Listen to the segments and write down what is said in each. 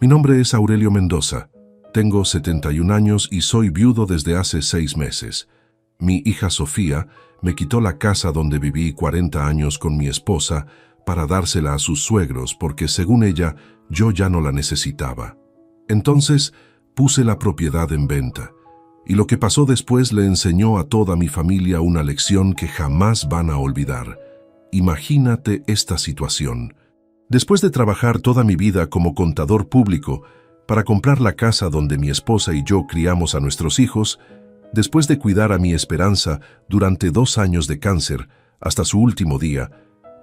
Mi nombre es Aurelio Mendoza. Tengo 71 años y soy viudo desde hace 6 meses. Mi hija Sofía me quitó la casa donde viví 40 años con mi esposa para dársela a sus suegros porque, según ella, yo ya no la necesitaba. Entonces puse la propiedad en venta, y lo que pasó después le enseñó a toda mi familia una lección que jamás van a olvidar. Imagínate esta situación. Después de trabajar toda mi vida como contador público para comprar la casa donde mi esposa y yo criamos a nuestros hijos, después de cuidar a mi Esperanza durante 2 años de cáncer, hasta su último día,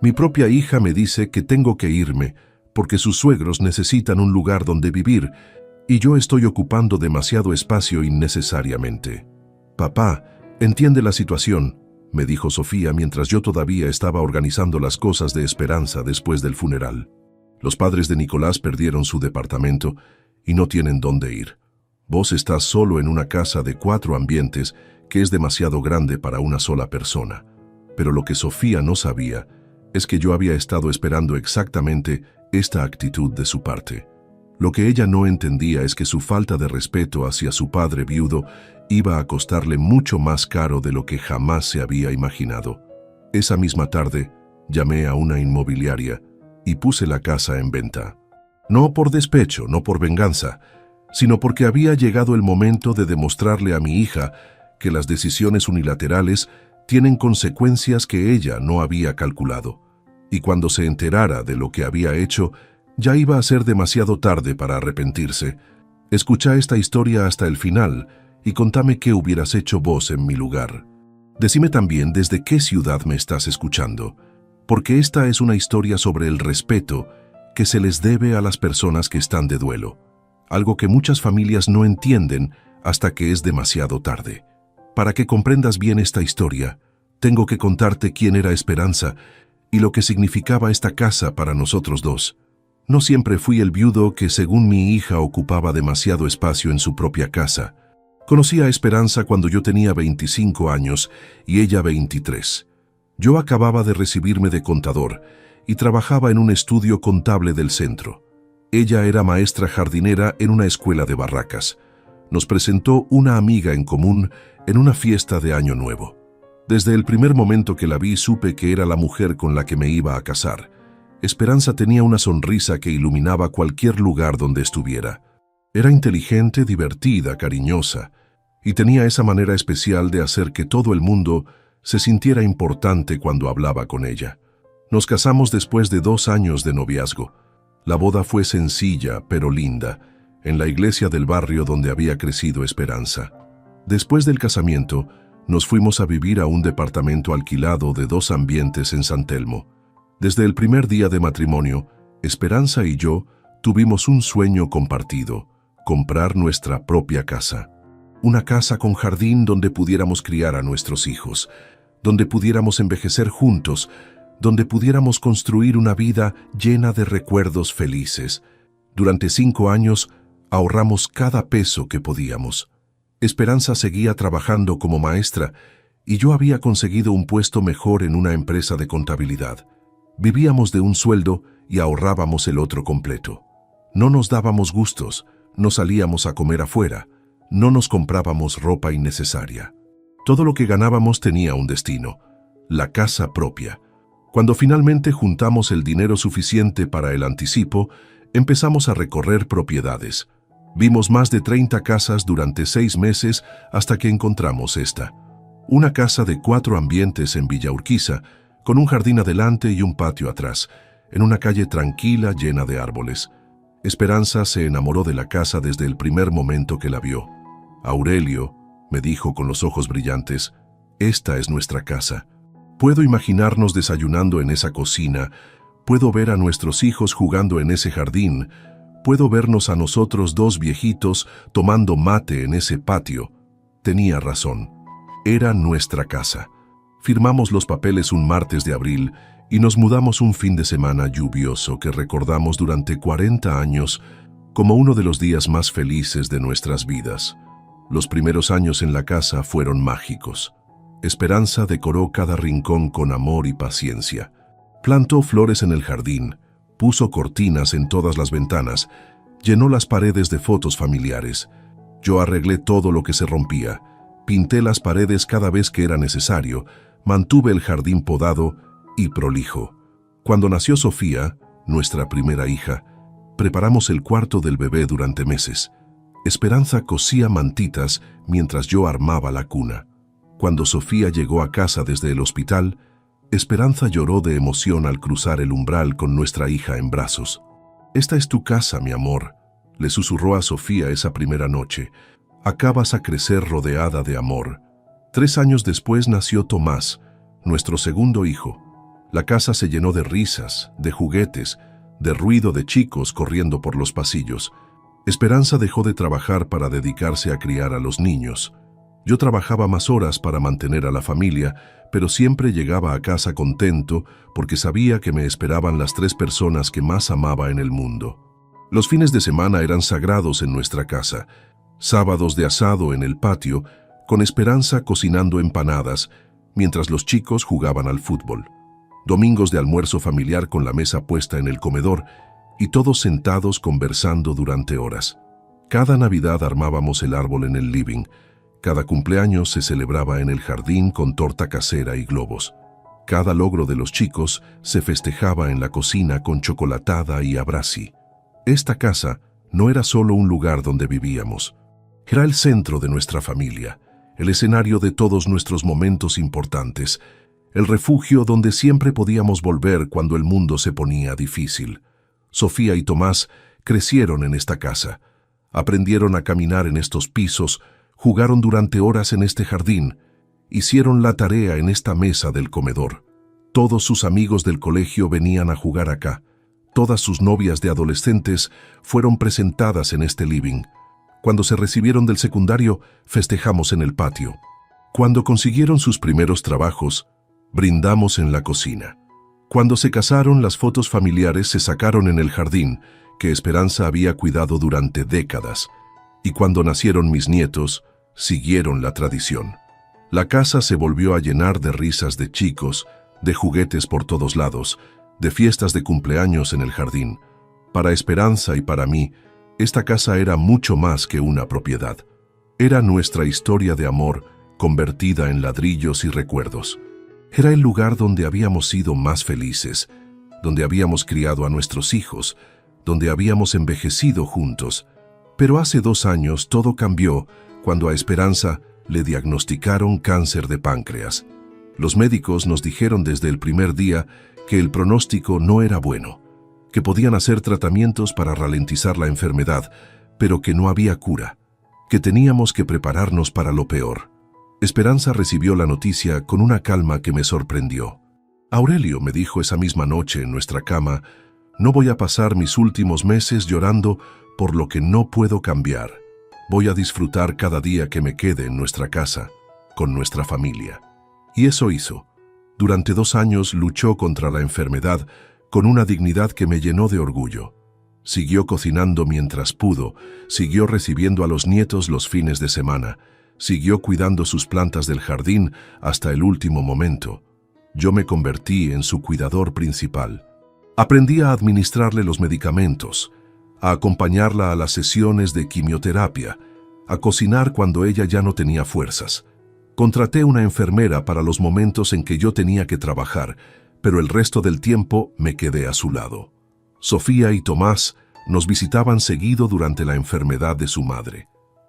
mi propia hija me dice que tengo que irme porque sus suegros necesitan un lugar donde vivir y yo estoy ocupando demasiado espacio innecesariamente. Papá, entiende la situación, me dijo Sofía mientras yo todavía estaba organizando las cosas de Esperanza después del funeral. Los padres de Nicolás perdieron su departamento y no tienen dónde ir. Vos estás solo en una casa de 4 ambientes que es demasiado grande para una sola persona. Pero lo que Sofía no sabía es que yo había estado esperando exactamente esta actitud de su parte. Lo que ella no entendía es que su falta de respeto hacia su padre viudo iba a costarle mucho más caro de lo que jamás se había imaginado. Esa misma tarde, llamé a una inmobiliaria y puse la casa en venta. No por despecho, no por venganza, sino porque había llegado el momento de demostrarle a mi hija que las decisiones unilaterales tienen consecuencias que ella no había calculado. Y cuando se enterara de lo que había hecho, ya iba a ser demasiado tarde para arrepentirse. Escucha esta historia hasta el final y contame qué hubieras hecho vos en mi lugar. Decime también desde qué ciudad me estás escuchando, porque esta es una historia sobre el respeto que se les debe a las personas que están de duelo, algo que muchas familias no entienden hasta que es demasiado tarde. Para que comprendas bien esta historia, tengo que contarte quién era Esperanza y lo que significaba esta casa para nosotros dos. No siempre fui el viudo que, según mi hija, ocupaba demasiado espacio en su propia casa. Conocí a Esperanza cuando yo tenía 25 años y ella 23. Yo acababa de recibirme de contador y trabajaba en un estudio contable del centro. Ella era maestra jardinera en una escuela de Barracas. Nos presentó una amiga en común en una fiesta de Año Nuevo. Desde el primer momento que la vi supe que era la mujer con la que me iba a casar. Esperanza tenía una sonrisa que iluminaba cualquier lugar donde estuviera. Era inteligente, divertida, cariñosa, y tenía esa manera especial de hacer que todo el mundo se sintiera importante cuando hablaba con ella. Nos casamos después de 2 años de noviazgo. La boda fue sencilla, pero linda, en la iglesia del barrio donde había crecido Esperanza. Después del casamiento, nos fuimos a vivir a un departamento alquilado de 2 ambientes en San Telmo. Desde el primer día de matrimonio, Esperanza y yo tuvimos un sueño compartido: comprar nuestra propia casa. Una casa con jardín donde pudiéramos criar a nuestros hijos, donde pudiéramos envejecer juntos, donde pudiéramos construir una vida llena de recuerdos felices. Durante 5 años ahorramos cada peso que podíamos. Esperanza seguía trabajando como maestra y yo había conseguido un puesto mejor en una empresa de contabilidad. Vivíamos de un sueldo y ahorrábamos el otro completo. No nos dábamos gustos, no salíamos a comer afuera, no nos comprábamos ropa innecesaria. Todo lo que ganábamos tenía un destino: la casa propia. Cuando finalmente juntamos el dinero suficiente para el anticipo, empezamos a recorrer propiedades. Vimos más de 30 casas durante 6 meses hasta que encontramos esta. Una casa de 4 ambientes en Villa Urquiza, con un jardín adelante y un patio atrás, en una calle tranquila llena de árboles. Esperanza se enamoró de la casa desde el primer momento que la vio. Aurelio, me dijo con los ojos brillantes, esta es nuestra casa. Puedo imaginarnos desayunando en esa cocina, puedo ver a nuestros hijos jugando en ese jardín, puedo vernos a nosotros 2 viejitos tomando mate en ese patio. Tenía razón, era nuestra casa. Firmamos los papeles un martes de abril y nos mudamos un fin de semana lluvioso que recordamos durante 40 años como uno de los días más felices de nuestras vidas. Los primeros años en la casa fueron mágicos. Esperanza decoró cada rincón con amor y paciencia. Plantó flores en el jardín, puso cortinas en todas las ventanas, Llenó las paredes de fotos familiares. Yo arreglé todo lo que se rompía. Pinté las paredes cada vez que era necesario. Mantuve el jardín podado y prolijo. Cuando nació Sofía, nuestra primera hija, preparamos el cuarto del bebé durante meses. Esperanza cosía mantitas mientras yo armaba la cuna. Cuando Sofía llegó a casa desde el hospital, Esperanza lloró de emoción al cruzar el umbral con nuestra hija en brazos. «Esta es tu casa, mi amor», le susurró a Sofía esa primera noche. «Acabas a crecer rodeada de amor». 3 años después nació Tomás, nuestro segundo hijo. La casa se llenó de risas, de juguetes, de ruido de chicos corriendo por los pasillos. Esperanza dejó de trabajar para dedicarse a criar a los niños. Yo trabajaba más horas para mantener a la familia, pero siempre llegaba a casa contento porque sabía que me esperaban las 3 personas que más amaba en el mundo. Los fines de semana eran sagrados en nuestra casa. Sábados de asado en el patio, con Esperanza cocinando empanadas, mientras los chicos jugaban al fútbol. Domingos de almuerzo familiar con la mesa puesta en el comedor y todos sentados conversando durante horas. Cada Navidad armábamos el árbol en el living. Cada cumpleaños se celebraba en el jardín con torta casera y globos. Cada logro de los chicos se festejaba en la cocina con chocolatada y abrazi. Esta casa no era solo un lugar donde vivíamos. Era el centro de nuestra familia, el escenario de todos nuestros momentos importantes, el refugio donde siempre podíamos volver cuando el mundo se ponía difícil. Sofía y Tomás crecieron en esta casa. Aprendieron a caminar en estos pisos, jugaron durante horas en este jardín, hicieron la tarea en esta mesa del comedor. Todos sus amigos del colegio venían a jugar acá. Todas sus novias de adolescentes fueron presentadas en este living. Cuando se recibieron del secundario, festejamos en el patio. Cuando consiguieron sus primeros trabajos, brindamos en la cocina. Cuando se casaron, las fotos familiares se sacaron en el jardín, que Esperanza había cuidado durante décadas. Y cuando nacieron mis nietos, siguieron la tradición. La casa se volvió a llenar de risas de chicos, de juguetes por todos lados, de fiestas de cumpleaños en el jardín. Para Esperanza y para mí, esta casa era mucho más que una propiedad. Era nuestra historia de amor, convertida en ladrillos y recuerdos. Era el lugar donde habíamos sido más felices, donde habíamos criado a nuestros hijos, donde habíamos envejecido juntos. Pero hace 2 años todo cambió cuando a Esperanza le diagnosticaron cáncer de páncreas. Los médicos nos dijeron desde el primer día que el pronóstico no era bueno, que podían hacer tratamientos para ralentizar la enfermedad, pero que no había cura, que teníamos que prepararnos para lo peor. Esperanza recibió la noticia con una calma que me sorprendió. Aurelio, me dijo esa misma noche en nuestra cama, no voy a pasar mis últimos meses llorando por lo que no puedo cambiar. Voy a disfrutar cada día que me quede en nuestra casa, con nuestra familia. Y eso hizo. Durante 2 años luchó contra la enfermedad con una dignidad que me llenó de orgullo. Siguió cocinando mientras pudo, siguió recibiendo a los nietos los fines de semana, siguió cuidando sus plantas del jardín hasta el último momento. Yo me convertí en su cuidador principal. Aprendí a administrarle los medicamentos, a acompañarla a las sesiones de quimioterapia, a cocinar cuando ella ya no tenía fuerzas. Contraté una enfermera para los momentos en que yo tenía que trabajar, pero el resto del tiempo me quedé a su lado. Sofía y Tomás nos visitaban seguido durante la enfermedad de su madre.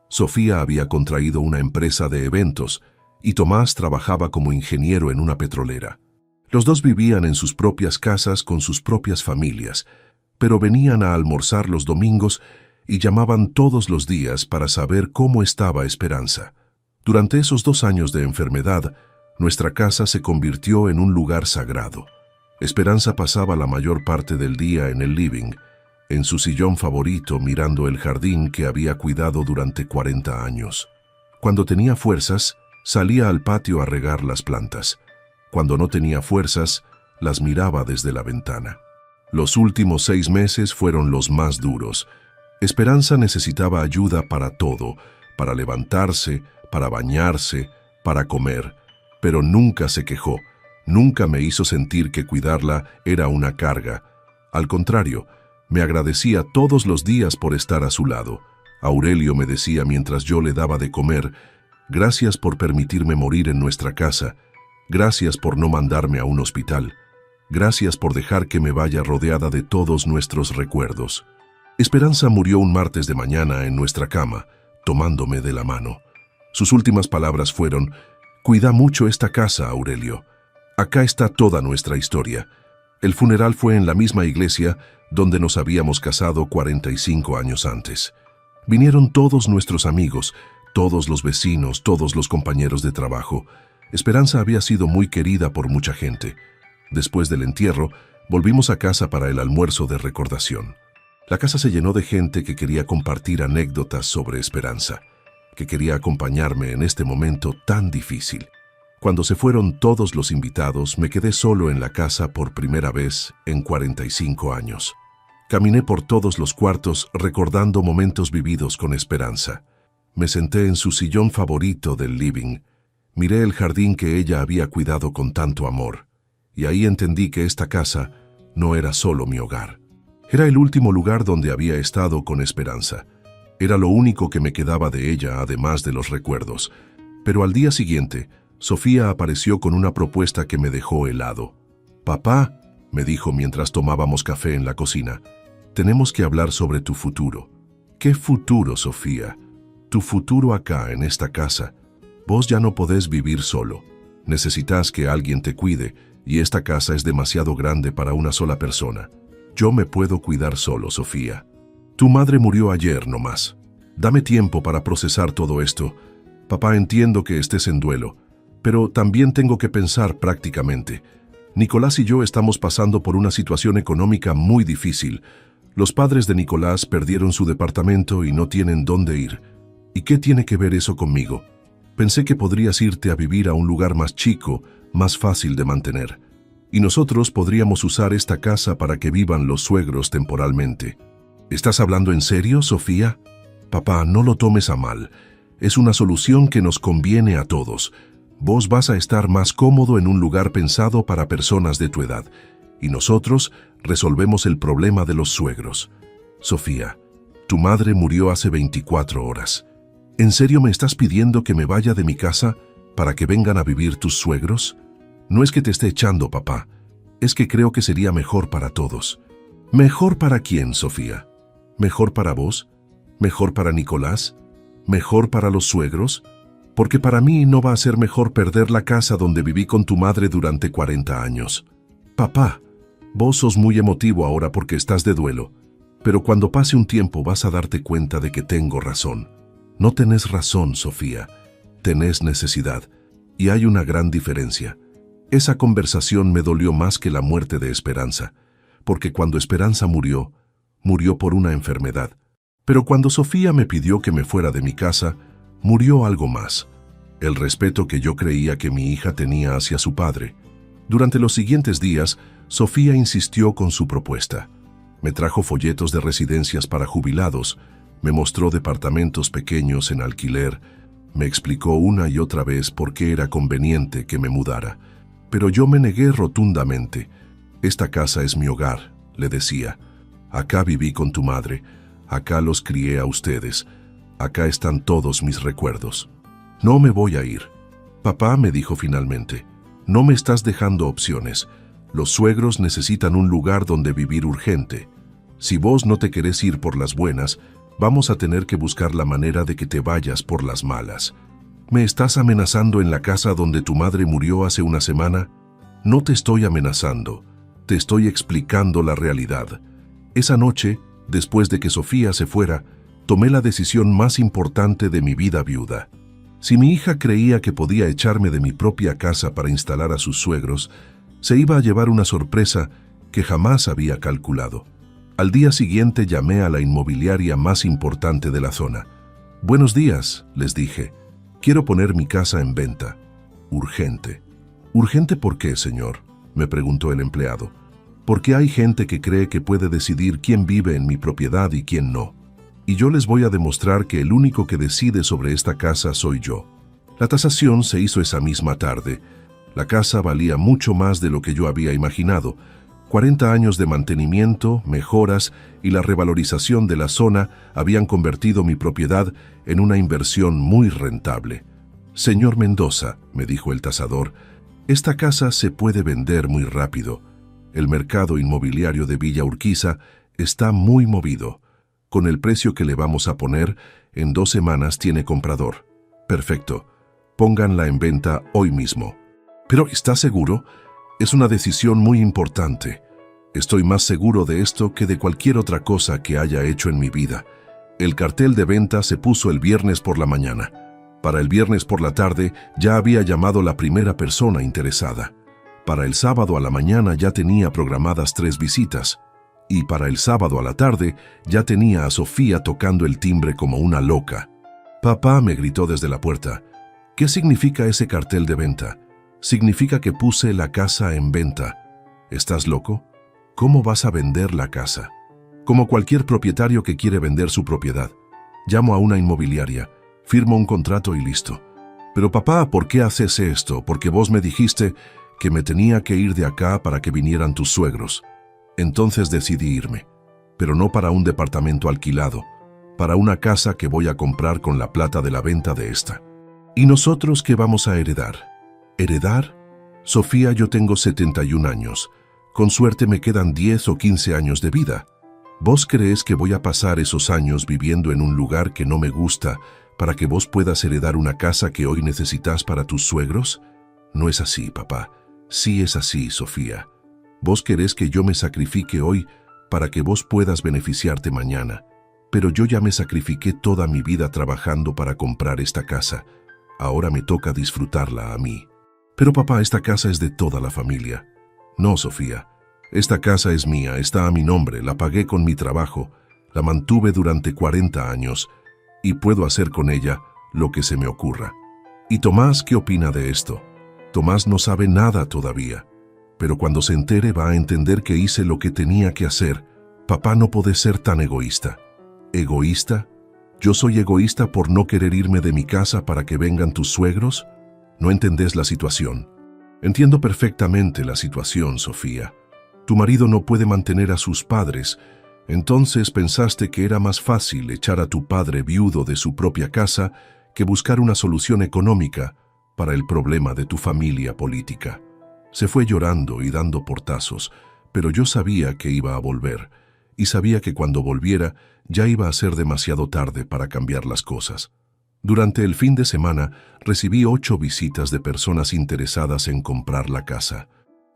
Sofía había contraído una empresa de eventos y Tomás trabajaba como ingeniero en una petrolera. Los dos vivían en sus propias casas con sus propias familias, pero venían a almorzar los domingos y llamaban todos los días para saber cómo estaba Esperanza. Durante esos 2 años de enfermedad, nuestra casa se convirtió en un lugar sagrado. Esperanza pasaba la mayor parte del día en el living, en su sillón favorito mirando el jardín que había cuidado durante 40 años. Cuando tenía fuerzas, salía al patio a regar las plantas. Cuando no tenía fuerzas, las miraba desde la ventana. Los últimos 6 meses fueron los más duros. Esperanza necesitaba ayuda para todo, para levantarse, para bañarse, para comer, pero nunca se quejó, nunca me hizo sentir que cuidarla era una carga. Al contrario, Me agradecía todos los días por estar a su lado. Aurelio me decía mientras yo le daba de comer: gracias por permitirme morir en nuestra casa, gracias por no mandarme a un hospital, gracias por dejar que me vaya rodeada de todos nuestros recuerdos. Esperanza murió un martes de mañana en nuestra cama, tomándome de la mano. Sus últimas palabras fueron: cuida mucho esta casa, Aurelio. Acá está toda nuestra historia. El funeral fue en la misma iglesia donde nos habíamos casado 45 años antes. Vinieron todos nuestros amigos, todos los vecinos, todos los compañeros de trabajo. Esperanza había sido muy querida por mucha gente. Después del entierro, volvimos a casa para el almuerzo de recordación. La casa se llenó de gente que quería compartir anécdotas sobre Esperanza, que quería acompañarme en este momento tan difícil. Cuando se fueron todos los invitados, me quedé solo en la casa por primera vez en 45 años. Caminé por todos los cuartos recordando momentos vividos con Esperanza. Me senté en su sillón favorito del living. Miré el jardín que ella había cuidado con tanto amor. Y ahí entendí que esta casa no era solo mi hogar. Era el último lugar donde había estado con Esperanza. Era lo único que me quedaba de ella, además de los recuerdos. Pero al día siguiente, Sofía apareció con una propuesta que me dejó helado. «Papá», me dijo mientras tomábamos café en la cocina, «tenemos que hablar sobre tu futuro». «¿Qué futuro, Sofía?» «Tu futuro acá, en esta casa. Vos ya no podés vivir solo. Necesitas que alguien te cuide, y esta casa es demasiado grande para una sola persona. Yo me puedo cuidar solo, Sofía. Tu madre murió ayer nomás. Dame tiempo para procesar todo esto. Papá, entiendo que estés en duelo, pero también tengo que pensar prácticamente. Nicolás y yo estamos pasando por una situación económica muy difícil. Los padres de Nicolás perdieron su departamento y no tienen dónde ir. ¿Y qué tiene que ver eso conmigo? Pensé que podrías irte a vivir a un lugar más chico, más fácil de mantener. Y nosotros podríamos usar esta casa para que vivan los suegros temporalmente. ¿Estás hablando en serio, Sofía? Papá, no lo tomes a mal. Es una solución que nos conviene a todos. Vos vas a estar más cómodo en un lugar pensado para personas de tu edad, y nosotros resolvemos el problema de los suegros. Sofía, tu madre murió hace 24 horas. ¿En serio me estás pidiendo que me vaya de mi casa para que vengan a vivir tus suegros? No es que te esté echando, papá. Es que creo que sería mejor para todos. ¿Mejor para quién, Sofía? ¿Mejor para vos? ¿Mejor para Nicolás? ¿Mejor para los suegros? Porque para mí no va a ser mejor perder la casa donde viví con tu madre durante 40 años. Papá, vos sos muy emotivo ahora porque estás de duelo, pero cuando pase un tiempo vas a darte cuenta de que tengo razón. No tenés razón, Sofía. Tenés necesidad, y hay una gran diferencia. Esa conversación me dolió más que la muerte de Esperanza, porque cuando Esperanza murió, murió por una enfermedad. Pero cuando Sofía me pidió que me fuera de mi casa, murió algo más, el respeto que yo creía que mi hija tenía hacia su padre. Durante los siguientes días, Sofía insistió con su propuesta. Me trajo folletos de residencias para jubilados, me mostró departamentos pequeños en alquiler, me explicó una y otra vez por qué era conveniente que me mudara. Pero yo me negué rotundamente. Esta casa es mi hogar, le decía. Acá viví con tu madre, acá los crié a ustedes. Acá están todos mis recuerdos. No me voy a ir. Papá, me dijo finalmente, no me estás dejando opciones. Los suegros necesitan un lugar donde vivir urgente. Si vos no te querés ir por las buenas, vamos a tener que buscar la manera de que te vayas por las malas. ¿Me estás amenazando en la casa donde tu madre murió hace una semana? No te estoy amenazando. Te estoy explicando la realidad. Esa noche, después de que Sofía se fuera, tomé la decisión más importante de mi vida viuda. Si mi hija creía que podía echarme de mi propia casa para instalar a sus suegros, se iba a llevar una sorpresa que jamás había calculado. Al día siguiente llamé a la inmobiliaria más importante de la zona. «Buenos días», les dije. «Quiero poner mi casa en venta. Urgente». «¿Urgente por qué, señor?», me preguntó el empleado. «Porque hay gente que cree que puede decidir quién vive en mi propiedad y quién no. Y yo les voy a demostrar que el único que decide sobre esta casa soy yo». La tasación se hizo esa misma tarde. La casa valía mucho más de lo que yo había imaginado, 40 años de mantenimiento, mejoras y la revalorización de la zona habían convertido mi propiedad en una inversión muy rentable. «Señor Mendoza», me dijo el tasador, «esta casa se puede vender muy rápido. El mercado inmobiliario de Villa Urquiza está muy movido. Con el precio que le vamos a poner, en 2 semanas tiene comprador. Perfecto. Pónganla en venta hoy mismo». «¿Pero está seguro? Es una decisión muy importante. Estoy más seguro de esto que de cualquier otra cosa que haya hecho en mi vida». El cartel de venta se puso el viernes por la mañana. Para el viernes por la tarde ya había llamado la primera persona interesada. Para el sábado a la mañana ya tenía programadas 3 visitas. Y para el sábado a la tarde ya tenía a Sofía tocando el timbre como una loca. «Papá», me gritó desde la puerta, «¿qué significa ese cartel de venta?» «Significa que puse la casa en venta». «¿Estás loco? ¿Cómo vas a vender la casa?» «Como cualquier propietario que quiere vender su propiedad. Llamo a una inmobiliaria, firmo un contrato y listo». «Pero papá, ¿por qué haces esto? Porque vos me dijiste que me tenía que ir de acá para que vinieran tus suegros». Entonces decidí irme, pero no para un departamento alquilado, para una casa que voy a comprar con la plata de la venta de esta. «¿Y nosotros qué vamos a heredar?» «¿Heredar? Sofía, yo tengo 71 años. Con suerte me quedan 10 o 15 años de vida. ¿Vos crees que voy a pasar esos años viviendo en un lugar que no me gusta para que vos puedas heredar una casa que hoy necesitas para tus suegros? No es así, papá. Sí es así, Sofía. Vos querés que yo me sacrifique hoy para que vos puedas beneficiarte mañana. Pero yo ya me sacrifiqué toda mi vida trabajando para comprar esta casa. Ahora me toca disfrutarla a mí». «Pero papá, esta casa es de toda la familia». «No, Sofía. Esta casa es mía, está a mi nombre, la pagué con mi trabajo, la mantuve durante 40 años y puedo hacer con ella lo que se me ocurra». «¿Y Tomás qué opina de esto?» «Tomás no sabe nada todavía, pero cuando se entere va a entender que hice lo que tenía que hacer. Papá, no podés ser tan egoísta». «¿Egoísta? ¿Yo soy egoísta por no querer irme de mi casa para que vengan tus suegros? No entendés la situación». «Entiendo perfectamente la situación, Sofía. Tu marido no puede mantener a sus padres, entonces pensaste que era más fácil echar a tu padre viudo de su propia casa que buscar una solución económica para el problema de tu familia política». Se fue llorando y dando portazos, pero yo sabía que iba a volver, y sabía que cuando volviera ya iba a ser demasiado tarde para cambiar las cosas. Durante el fin de semana recibí 8 visitas de personas interesadas en comprar la casa.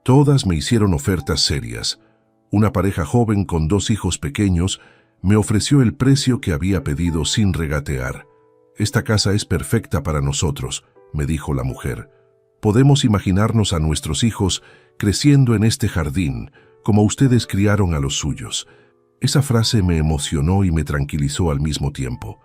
Todas me hicieron ofertas serias. Una pareja joven con 2 hijos pequeños me ofreció el precio que había pedido sin regatear. «Esta casa es perfecta para nosotros», me dijo la mujer. «Podemos imaginarnos a nuestros hijos creciendo en este jardín, como ustedes criaron a los suyos». Esa frase me emocionó y me tranquilizó al mismo tiempo.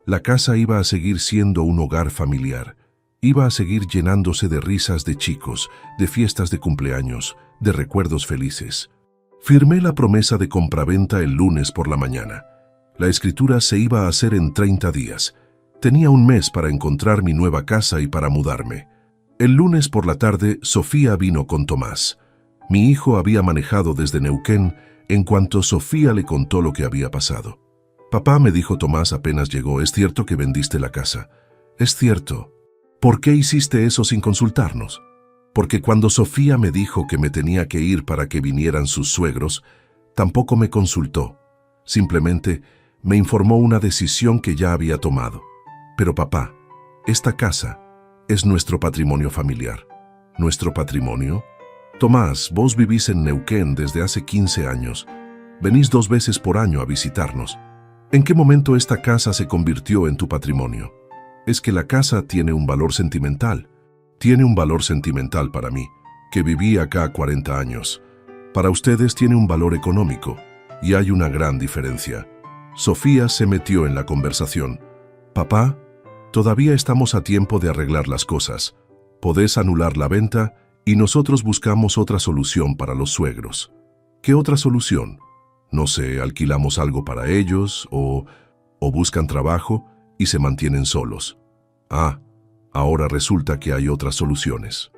La casa iba a seguir siendo un hogar familiar. Iba a seguir llenándose de risas de chicos, de fiestas de cumpleaños, de recuerdos felices. Firmé la promesa de compraventa el lunes por la mañana. La escritura se iba a hacer en 30 días. Tenía un mes para encontrar mi nueva casa y para mudarme. El lunes por la tarde, Sofía vino con Tomás. Mi hijo había manejado desde Neuquén en cuanto Sofía le contó lo que había pasado. «Papá», me dijo Tomás apenas llegó, «¿es cierto que vendiste la casa?» «Es cierto». «¿Por qué hiciste eso sin consultarnos?» «Porque cuando Sofía me dijo que me tenía que ir para que vinieran sus suegros, tampoco me consultó. Simplemente me informó una decisión que ya había tomado. Pero papá, esta casa es nuestro patrimonio familiar». «¿Nuestro patrimonio?» «Tomás, vos vivís en Neuquén desde hace 15 años. Venís 2 veces por año a visitarnos. ¿En qué momento esta casa se convirtió en tu patrimonio?» «Es que la casa tiene un valor sentimental. Tiene un valor sentimental para mí, que viví acá 40 años. Para ustedes tiene un valor económico, y hay una gran diferencia». Sofía se metió en la conversación. «Papá, todavía estamos a tiempo de arreglar las cosas. Podés anular la venta y nosotros buscamos otra solución para los suegros». «¿Qué otra solución?» «No sé, alquilamos algo para ellos o buscan trabajo y se mantienen solos». «Ah, ahora resulta que hay otras soluciones».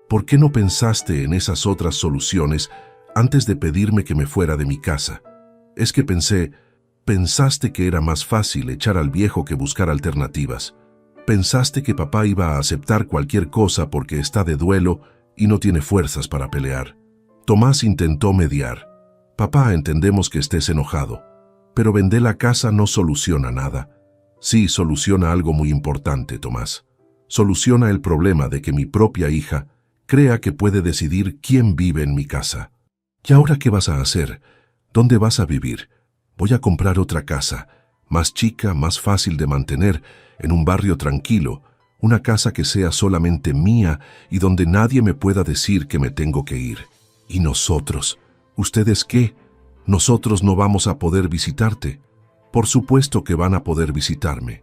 «¿Por qué no pensaste en esas otras soluciones antes de pedirme que me fuera de mi casa. Es que pensaste que era más fácil echar al viejo que buscar alternativas. Pensaste que papá iba a aceptar cualquier cosa porque está de duelo y no tiene fuerzas para pelear. Tomás intentó mediar. Papá, entendemos que estés enojado, pero vender la casa no soluciona nada. Sí, soluciona algo muy importante, Tomás. Soluciona el problema de que mi propia hija crea que puede decidir quién vive en mi casa. ¿Y ahora qué vas a hacer? ¿Dónde vas a vivir? Voy a comprar otra casa, más chica, más fácil de mantener, en un barrio tranquilo, una casa que sea solamente mía y donde nadie me pueda decir que me tengo que ir. ¿Y nosotros? ¿Ustedes qué? Nosotros no vamos a poder visitarte. Por supuesto que van a poder visitarme.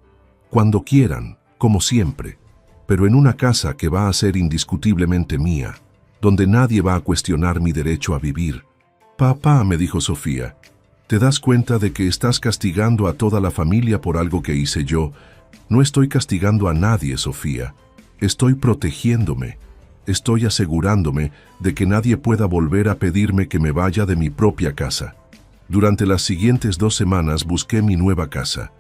Cuando quieran, como siempre. Pero en una casa que va a ser indiscutiblemente mía, donde nadie va a cuestionar mi derecho a vivir. Papá, me dijo Sofía, ¿te das cuenta de que estás castigando a toda la familia por algo que hice yo? No estoy castigando a nadie, Sofía. Estoy protegiéndome. Estoy asegurándome de que nadie pueda volver a pedirme que me vaya de mi propia casa. Durante las siguientes 2 semanas busqué mi nueva casa.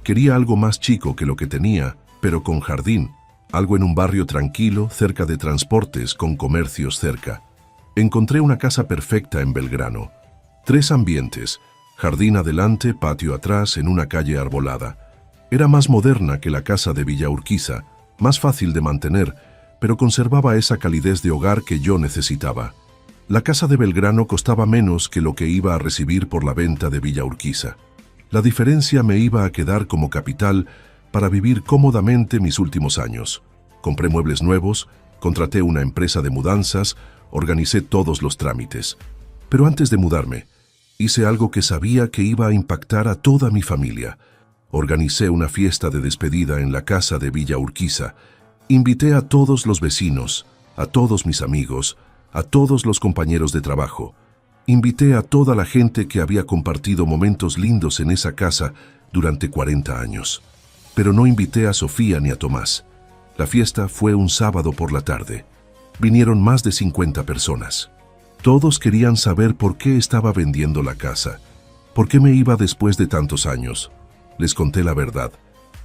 Quería algo más chico que lo que tenía, pero con jardín. Algo en un barrio tranquilo, cerca de transportes, con comercios cerca. Encontré una casa perfecta en Belgrano. 3 ambientes, jardín adelante, patio atrás, en una calle arbolada. Era más moderna que la casa de Villa Urquiza, más fácil de mantener, pero conservaba esa calidez de hogar que yo necesitaba. La casa de Belgrano costaba menos que lo que iba a recibir por la venta de Villa Urquiza. La diferencia me iba a quedar como capital para vivir cómodamente mis últimos años. Compré muebles nuevos, contraté una empresa de mudanzas, organicé todos los trámites. Pero antes de mudarme, hice algo que sabía que iba a impactar a toda mi familia. Organicé una fiesta de despedida en la casa de Villa Urquiza. Invité a todos los vecinos, a todos mis amigos, a todos los compañeros de trabajo. Invité a toda la gente que había compartido momentos lindos en esa casa durante 40 años. Pero no invité a Sofía ni a Tomás. La fiesta fue un sábado por la tarde. Vinieron más de 50 personas. Todos querían saber por qué estaba vendiendo la casa, por qué me iba después de tantos años. Les conté la verdad.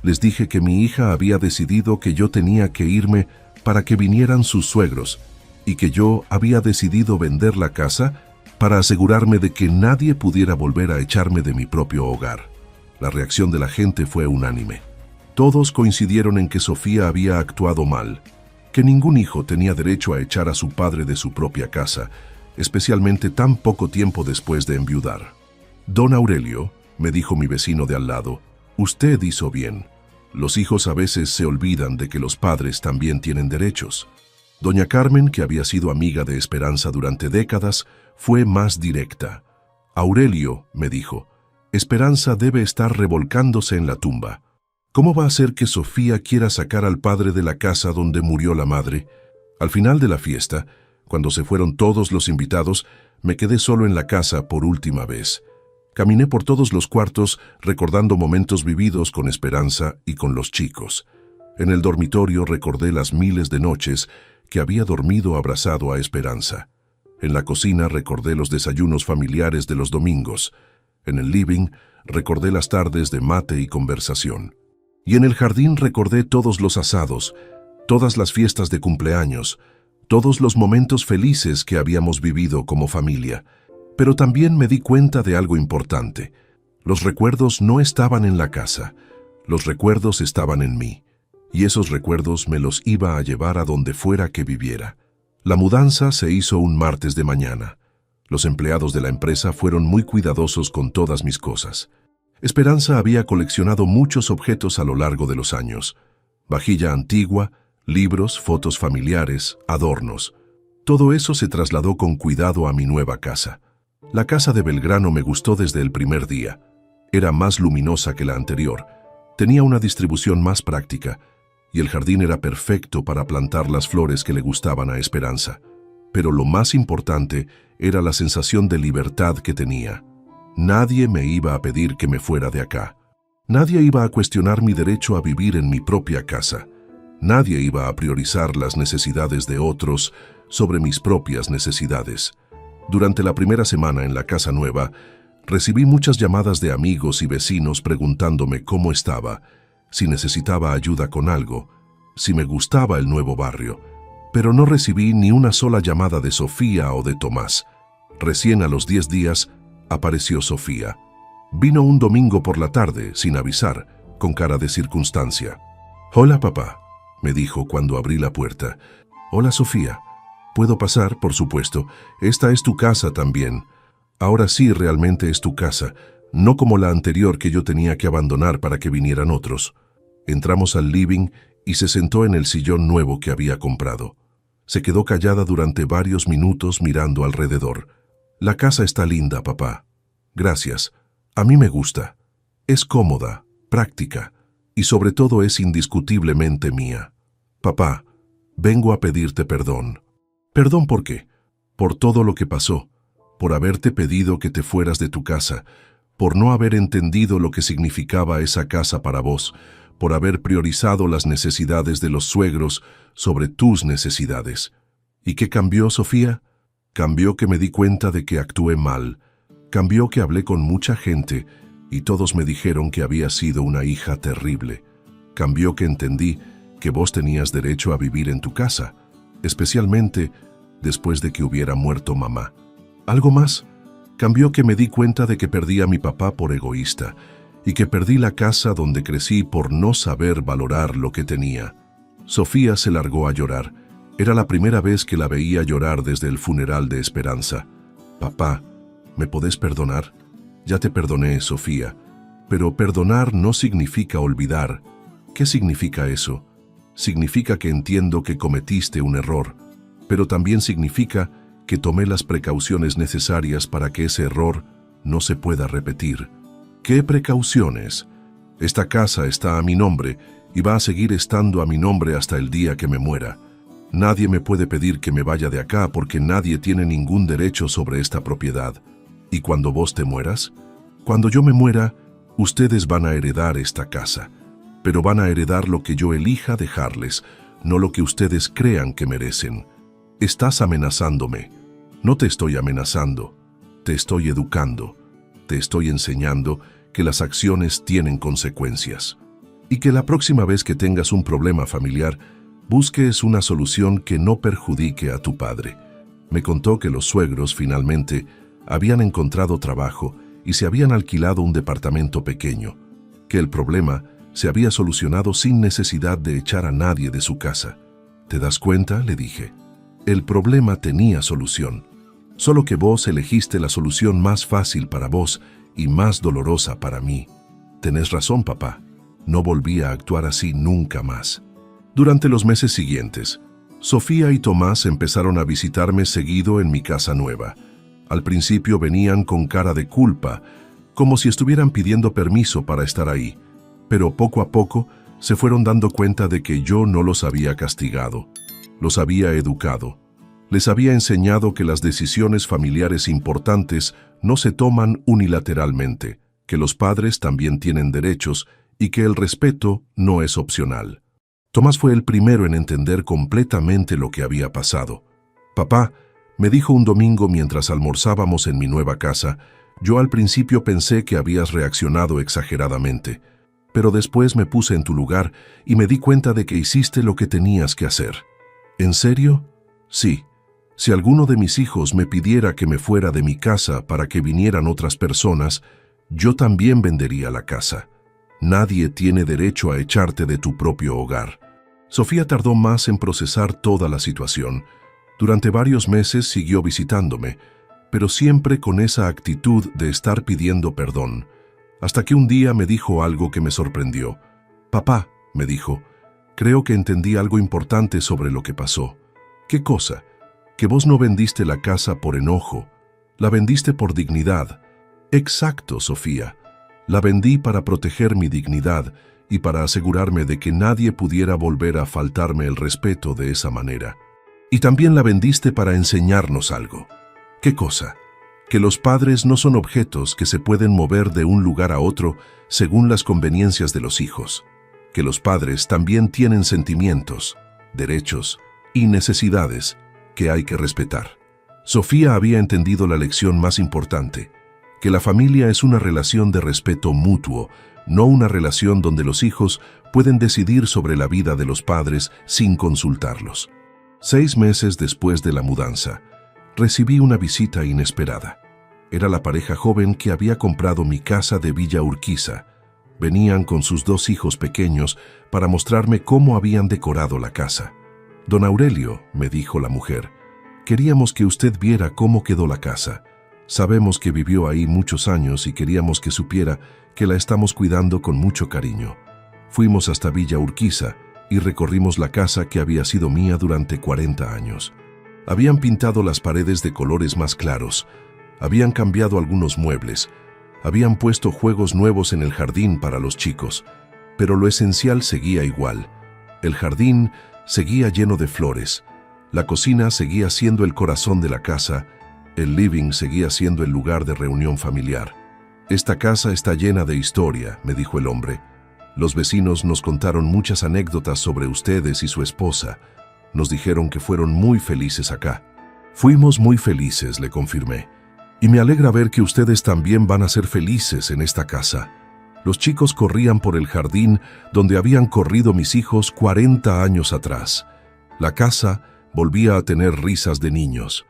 Les dije que mi hija había decidido que yo tenía que irme para que vinieran sus suegros y que yo había decidido vender la casa para asegurarme de que nadie pudiera volver a echarme de mi propio hogar. La reacción de la gente fue unánime. Todos coincidieron en que Sofía había actuado mal, que ningún hijo tenía derecho a echar a su padre de su propia casa, especialmente tan poco tiempo después de enviudar. Don Aurelio, me dijo mi vecino de al lado, usted hizo bien. Los hijos a veces se olvidan de que los padres también tienen derechos. Doña Carmen, que había sido amiga de Esperanza durante décadas, fue más directa. Aurelio, me dijo, Esperanza debe estar revolcándose en la tumba. ¿Cómo va a ser que Sofía quiera sacar al padre de la casa donde murió la madre? Al final de la fiesta, cuando se fueron todos los invitados, me quedé solo en la casa por última vez. Caminé por todos los cuartos recordando momentos vividos con Esperanza y con los chicos. En el dormitorio recordé las miles de noches que había dormido abrazado a Esperanza. En la cocina recordé los desayunos familiares de los domingos. En el living recordé las tardes de mate y conversación. Y en el jardín recordé todos los asados, todas las fiestas de cumpleaños, todos los momentos felices que habíamos vivido como familia. Pero también me di cuenta de algo importante. Los recuerdos no estaban en la casa, los recuerdos estaban en mí, y esos recuerdos me los iba a llevar a donde fuera que viviera. La mudanza se hizo un martes de mañana. Los empleados de la empresa fueron muy cuidadosos con todas mis cosas. Esperanza había coleccionado muchos objetos a lo largo de los años. Vajilla antigua, libros, fotos familiares, adornos. Todo eso se trasladó con cuidado a mi nueva casa. La casa de Belgrano me gustó desde el primer día. Era más luminosa que la anterior, tenía una distribución más práctica, y el jardín era perfecto para plantar las flores que le gustaban a Esperanza. Pero lo más importante era la sensación de libertad que tenía. Nadie me iba a pedir que me fuera de acá. Nadie iba a cuestionar mi derecho a vivir en mi propia casa. Nadie iba a priorizar las necesidades de otros sobre mis propias necesidades. Durante la primera semana en la casa nueva, recibí muchas llamadas de amigos y vecinos preguntándome cómo estaba, si necesitaba ayuda con algo, si me gustaba el nuevo barrio, pero no recibí ni una sola llamada de Sofía o de Tomás. Recién a los 10 días apareció Sofía. Vino un domingo por la tarde, sin avisar, con cara de circunstancia. «Hola, papá», me dijo cuando abrí la puerta. «Hola, Sofía. ¿Puedo pasar? Por supuesto. Esta es tu casa también. Ahora sí realmente es tu casa, no como la anterior que yo tenía que abandonar para que vinieran otros». Entramos al living y se sentó en el sillón nuevo que había comprado. Se quedó callada durante varios minutos mirando alrededor. «La casa está linda, papá. Gracias. A mí me gusta. Es cómoda, práctica y sobre todo es indiscutiblemente mía. Papá, vengo a pedirte perdón». «¿Perdón por qué?» «Por todo lo que pasó, por haberte pedido que te fueras de tu casa, por no haber entendido lo que significaba esa casa para vos, por haber priorizado las necesidades de los suegros sobre tus necesidades». ¿Y qué cambió, Sofía? Cambió que me di cuenta de que actué mal. Cambió que hablé con mucha gente y todos me dijeron que había sido una hija terrible. Cambió que entendí que vos tenías derecho a vivir en tu casa, especialmente después de que hubiera muerto mamá. ¿Algo más? Cambió que me di cuenta de que perdí a mi papá por egoísta y que perdí la casa donde crecí por no saber valorar lo que tenía. Sofía se largó a llorar. Era la primera vez que la veía llorar desde el funeral de Esperanza. «Papá, ¿me podés perdonar?» «Ya te perdoné, Sofía, pero perdonar no significa olvidar». «¿Qué significa eso?» «Significa que entiendo que cometiste un error, pero también significa que tomé las precauciones necesarias para que ese error no se pueda repetir». «¿Qué precauciones?» «Esta casa está a mi nombre y va a seguir estando a mi nombre hasta el día que me muera. Nadie me puede pedir que me vaya de acá porque nadie tiene ningún derecho sobre esta propiedad. ¿Y cuando vos te mueras? Cuando yo me muera, ustedes van a heredar esta casa, pero van a heredar lo que yo elija dejarles, no lo que ustedes crean que merecen. Estás amenazándome». «No te estoy amenazando, te estoy educando, te estoy enseñando que las acciones tienen consecuencias y que la próxima vez que tengas un problema familiar, busques una solución que no perjudique a tu padre». Me contó que los suegros finalmente habían encontrado trabajo y se habían alquilado un departamento pequeño, que el problema se había solucionado sin necesidad de echar a nadie de su casa. «¿Te das cuenta?», le dije. «El problema tenía solución, solo que vos elegiste la solución más fácil para vos y más dolorosa para mí». «Tenés razón, papá. No volví a actuar así nunca más». Durante los meses siguientes, Sofía y Tomás empezaron a visitarme seguido en mi casa nueva. Al principio venían con cara de culpa, como si estuvieran pidiendo permiso para estar ahí, pero poco a poco se fueron dando cuenta de que yo no los había castigado. Los había educado. Les había enseñado que las decisiones familiares importantes no se toman unilateralmente, que los padres también tienen derechos y que el respeto no es opcional. Tomás fue el primero en entender completamente lo que había pasado. «Papá», me dijo un domingo mientras almorzábamos en mi nueva casa, «yo al principio pensé que habías reaccionado exageradamente, pero después me puse en tu lugar y me di cuenta de que hiciste lo que tenías que hacer». «¿En serio?» «Sí. Si alguno de mis hijos me pidiera que me fuera de mi casa para que vinieran otras personas, yo también vendería la casa. Nadie tiene derecho a echarte de tu propio hogar». Sofía tardó más en procesar toda la situación. Durante varios meses siguió visitándome, pero siempre con esa actitud de estar pidiendo perdón, hasta que un día me dijo algo que me sorprendió. «Papá», me dijo, «creo que entendí algo importante sobre lo que pasó». «¿Qué cosa?» «Que vos no vendiste la casa por enojo, la vendiste por dignidad». «Exacto, Sofía. La vendí para proteger mi dignidad y para asegurarme de que nadie pudiera volver a faltarme el respeto de esa manera. Y también la vendiste para enseñarnos algo». «¿Qué cosa?» «Que los padres no son objetos que se pueden mover de un lugar a otro según las conveniencias de los hijos. Que los padres también tienen sentimientos, derechos y necesidades que hay que respetar». Sofía había entendido la lección más importante, que la familia es una relación de respeto mutuo, no una relación donde los hijos pueden decidir sobre la vida de los padres sin consultarlos. 6 meses después de la mudanza, recibí una visita inesperada. Era la pareja joven que había comprado mi casa de Villa Urquiza. Venían con sus 2 hijos pequeños para mostrarme cómo habían decorado la casa. «Don Aurelio», me dijo la mujer, «queríamos que usted viera cómo quedó la casa. Sabemos que vivió ahí muchos años y queríamos que supiera que la estamos cuidando con mucho cariño». Fuimos hasta Villa Urquiza y recorrimos la casa que había sido mía durante 40 años. Habían pintado las paredes de colores más claros, habían cambiado algunos muebles, habían puesto juegos nuevos en el jardín para los chicos, pero lo esencial seguía igual. El jardín seguía lleno de flores, la cocina seguía siendo el corazón de la casa, el living seguía siendo el lugar de reunión familiar. «Esta casa está llena de historia», me dijo el hombre. «Los vecinos nos contaron muchas anécdotas sobre ustedes y su esposa. Nos dijeron que fueron muy felices acá». «Fuimos muy felices», le confirmé. «Y me alegra ver que ustedes también van a ser felices en esta casa». Los chicos corrían por el jardín donde habían corrido mis hijos 40 años atrás. La casa volvía a tener risas de niños.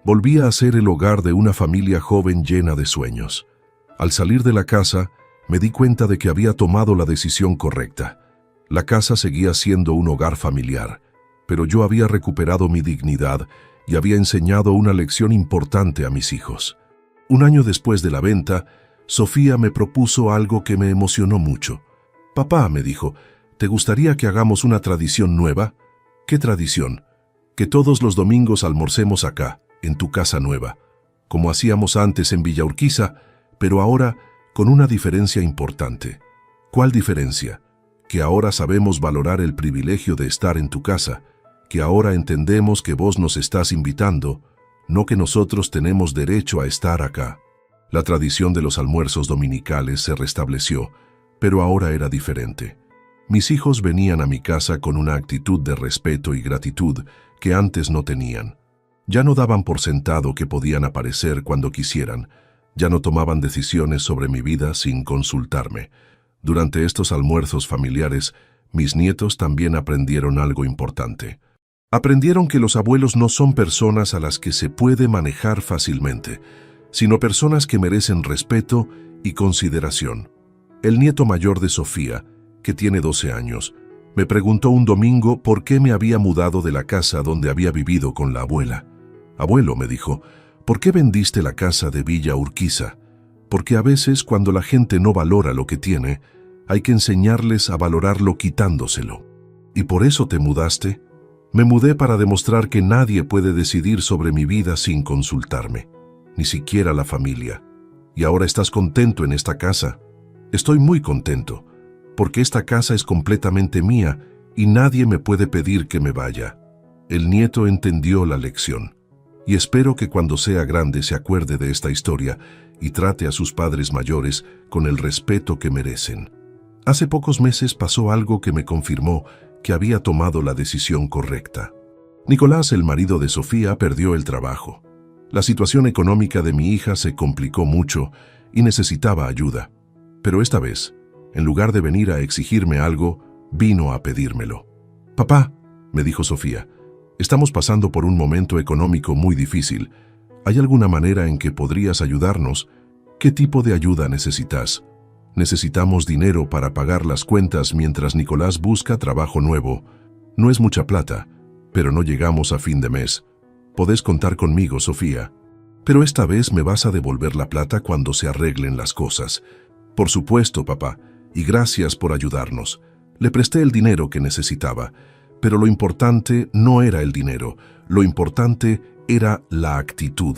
Volvía a ser el hogar de una familia joven llena de sueños. Al salir de la casa, me di cuenta de que había tomado la decisión correcta. La casa seguía siendo un hogar familiar, pero yo había recuperado mi dignidad y había enseñado una lección importante a mis hijos. 1 año después de la venta, Sofía me propuso algo que me emocionó mucho. «Papá», me dijo, «¿te gustaría que hagamos una tradición nueva?» «¿Qué tradición?» «Que todos los domingos almorcemos acá, en tu casa nueva, como hacíamos antes en Villa Urquiza, pero ahora con una diferencia importante». «¿Cuál diferencia?» «Que ahora sabemos valorar el privilegio de estar en tu casa, que ahora entendemos que vos nos estás invitando, no que nosotros tenemos derecho a estar acá». La tradición de los almuerzos dominicales se restableció, pero ahora era diferente. Mis hijos venían a mi casa con una actitud de respeto y gratitud que antes no tenían. Ya no daban por sentado que podían aparecer cuando quisieran, ya no tomaban decisiones sobre mi vida sin consultarme. Durante estos almuerzos familiares, mis nietos también aprendieron algo importante. Aprendieron que los abuelos no son personas a las que se puede manejar fácilmente, sino personas que merecen respeto y consideración. El nieto mayor de Sofía, que tiene 12 años, me preguntó un domingo por qué me había mudado de la casa donde había vivido con la abuela. «Abuelo», me dijo, «¿por qué vendiste la casa de Villa Urquiza?» «Porque a veces cuando la gente no valora lo que tiene, hay que enseñarles a valorarlo quitándoselo». «¿Y por eso te mudaste?» «Me mudé para demostrar que nadie puede decidir sobre mi vida sin consultarme, ni siquiera la familia. Y ahora estás contento en esta casa». «Estoy muy contento, porque esta casa es completamente mía y nadie me puede pedir que me vaya». El nieto entendió la lección, y espero que cuando sea grande se acuerde de esta historia y trate a sus padres mayores con el respeto que merecen. Hace pocos meses pasó algo que me confirmó que había tomado la decisión correcta. Nicolás, el marido de Sofía, perdió el trabajo. La situación económica de mi hija se complicó mucho y necesitaba ayuda. Pero esta vez, en lugar de venir a exigirme algo, vino a pedírmelo. «Papá», me dijo Sofía, «estamos pasando por un momento económico muy difícil. ¿Hay alguna manera en que podrías ayudarnos? ¿Qué tipo de ayuda necesitas?» «Necesitamos dinero para pagar las cuentas mientras Nicolás busca trabajo nuevo. No es mucha plata, pero no llegamos a fin de mes. Podés contar conmigo, Sofía. Pero esta vez me vas a devolver la plata cuando se arreglen las cosas». «Por supuesto, papá, y gracias por ayudarnos». Le presté el dinero que necesitaba, pero lo importante no era el dinero, lo importante era la actitud.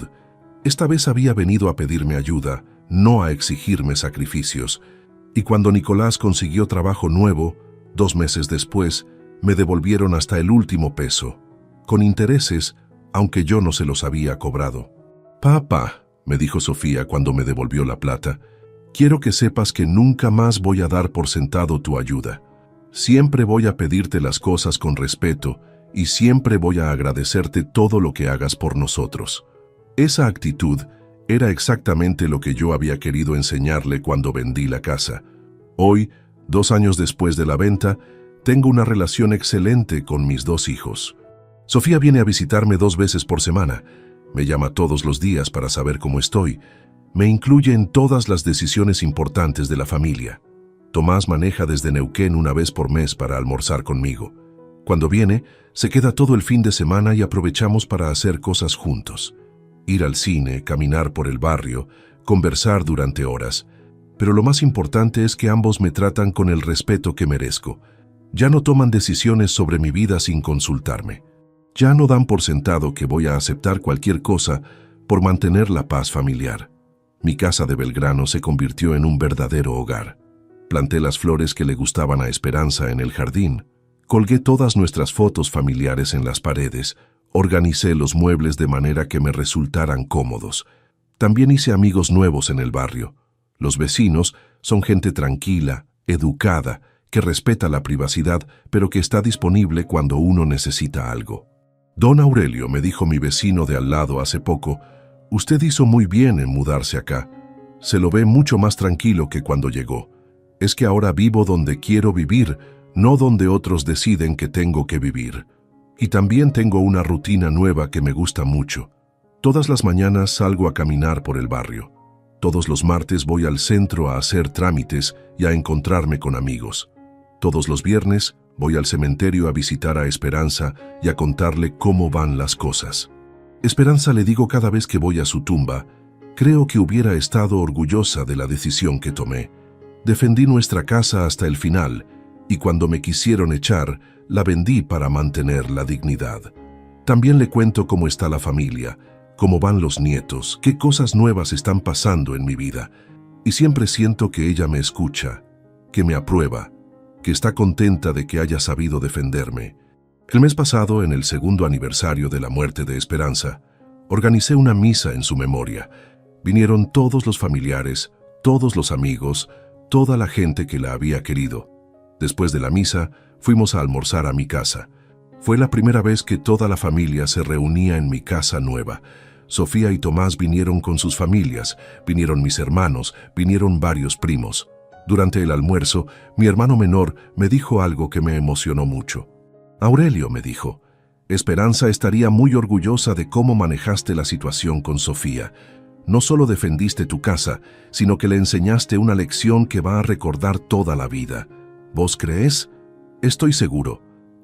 Esta vez había venido a pedirme ayuda, no a exigirme sacrificios. Y cuando Nicolás consiguió trabajo nuevo, 2 meses después, me devolvieron hasta el último peso, con intereses, aunque yo no se los había cobrado. «Papá», me dijo Sofía cuando me devolvió la plata, «quiero que sepas que nunca más voy a dar por sentado tu ayuda. Siempre voy a pedirte las cosas con respeto y siempre voy a agradecerte todo lo que hagas por nosotros». Esa actitud era exactamente lo que yo había querido enseñarle cuando vendí la casa. Hoy, 2 años después de la venta, tengo una relación excelente con mis 2 hijos. Sofía viene a visitarme 2 veces por semana. Me llama todos los días para saber cómo estoy. Me incluye en todas las decisiones importantes de la familia. Tomás maneja desde Neuquén una vez por mes para almorzar conmigo. Cuando viene, se queda todo el fin de semana y aprovechamos para hacer cosas juntos. Ir al cine, caminar por el barrio, conversar durante horas. Pero lo más importante es que ambos me tratan con el respeto que merezco. Ya no toman decisiones sobre mi vida sin consultarme. Ya no dan por sentado que voy a aceptar cualquier cosa por mantener la paz familiar. Mi casa de Belgrano se convirtió en un verdadero hogar. Planté las flores que le gustaban a Esperanza en el jardín. Colgué todas nuestras fotos familiares en las paredes. Organicé los muebles de manera que me resultaran cómodos. También hice amigos nuevos en el barrio. Los vecinos son gente tranquila, educada, que respeta la privacidad, pero que está disponible cuando uno necesita algo. Don Aurelio, me dijo mi vecino de al lado hace poco, usted hizo muy bien en mudarse acá. Se lo ve mucho más tranquilo que cuando llegó. Es que ahora vivo donde quiero vivir, no donde otros deciden que tengo que vivir. Y también tengo una rutina nueva que me gusta mucho. Todas las mañanas salgo a caminar por el barrio. Todos los martes voy al centro a hacer trámites y a encontrarme con amigos. Todos los viernes voy al cementerio a visitar a Esperanza y a contarle cómo van las cosas. Esperanza, le digo cada vez que voy a su tumba, creo que hubiera estado orgullosa de la decisión que tomé. Defendí nuestra casa hasta el final y cuando me quisieron echar, la vendí para mantener la dignidad. También le cuento cómo está la familia, cómo van los nietos, qué cosas nuevas están pasando en mi vida. Y siempre siento que ella me escucha, que me aprueba, que está contenta de que haya sabido defenderme. El mes pasado, en el 2º aniversario de la muerte de Esperanza, organicé una misa en su memoria. Vinieron todos los familiares, todos los amigos, toda la gente que la había querido. Después de la misa, fuimos a almorzar a mi casa. Fue la primera vez que toda la familia se reunía en mi casa nueva. Sofía y Tomás vinieron con sus familias, vinieron mis hermanos, vinieron varios primos. Durante el almuerzo, mi hermano menor me dijo algo que me emocionó mucho. Aurelio, me dijo, Esperanza estaría muy orgullosa de cómo manejaste la situación con Sofía. No solo defendiste tu casa, sino que le enseñaste una lección que va a recordar toda la vida. ¿Vos crees? Estoy seguro.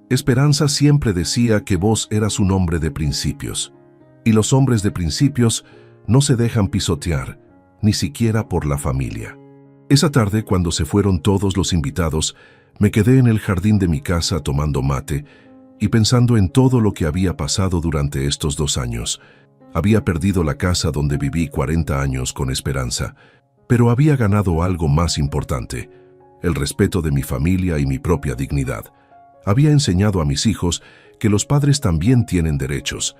Esperanza siempre decía que vos eras un hombre de principios. Y los hombres de principios no se dejan pisotear, ni siquiera por la familia. Esa tarde, cuando se fueron todos los invitados, me quedé en el jardín de mi casa tomando mate y pensando en todo lo que había pasado durante estos 2 años. Había perdido la casa donde viví 40 años con Esperanza, pero había ganado algo más importante, el respeto de mi familia y mi propia dignidad. Había enseñado a mis hijos que los padres también tienen derechos,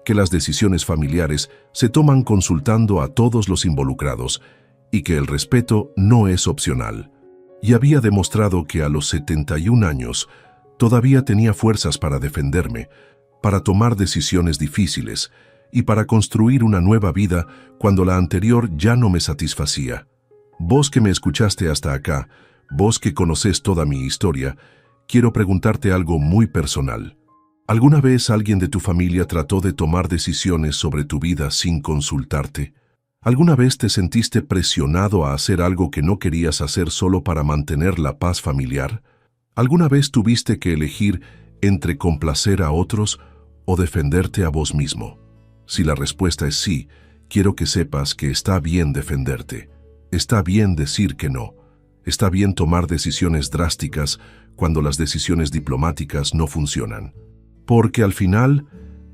que las decisiones familiares se toman consultando a todos los involucrados y que el respeto no es opcional. Y había demostrado que a los 71 años todavía tenía fuerzas para defenderme, para tomar decisiones difíciles y para construir una nueva vida cuando la anterior ya no me satisfacía. Vos que me escuchaste hasta acá, vos que conocés toda mi historia, quiero preguntarte algo muy personal. ¿Alguna vez alguien de tu familia trató de tomar decisiones sobre tu vida sin consultarte? ¿Alguna vez te sentiste presionado a hacer algo que no querías hacer solo para mantener la paz familiar? ¿Alguna vez tuviste que elegir entre complacer a otros o defenderte a vos mismo? Si la respuesta es sí, quiero que sepas que está bien defenderte. Está bien decir que no. Está bien tomar decisiones drásticas cuando las decisiones diplomáticas no funcionan. Porque al final,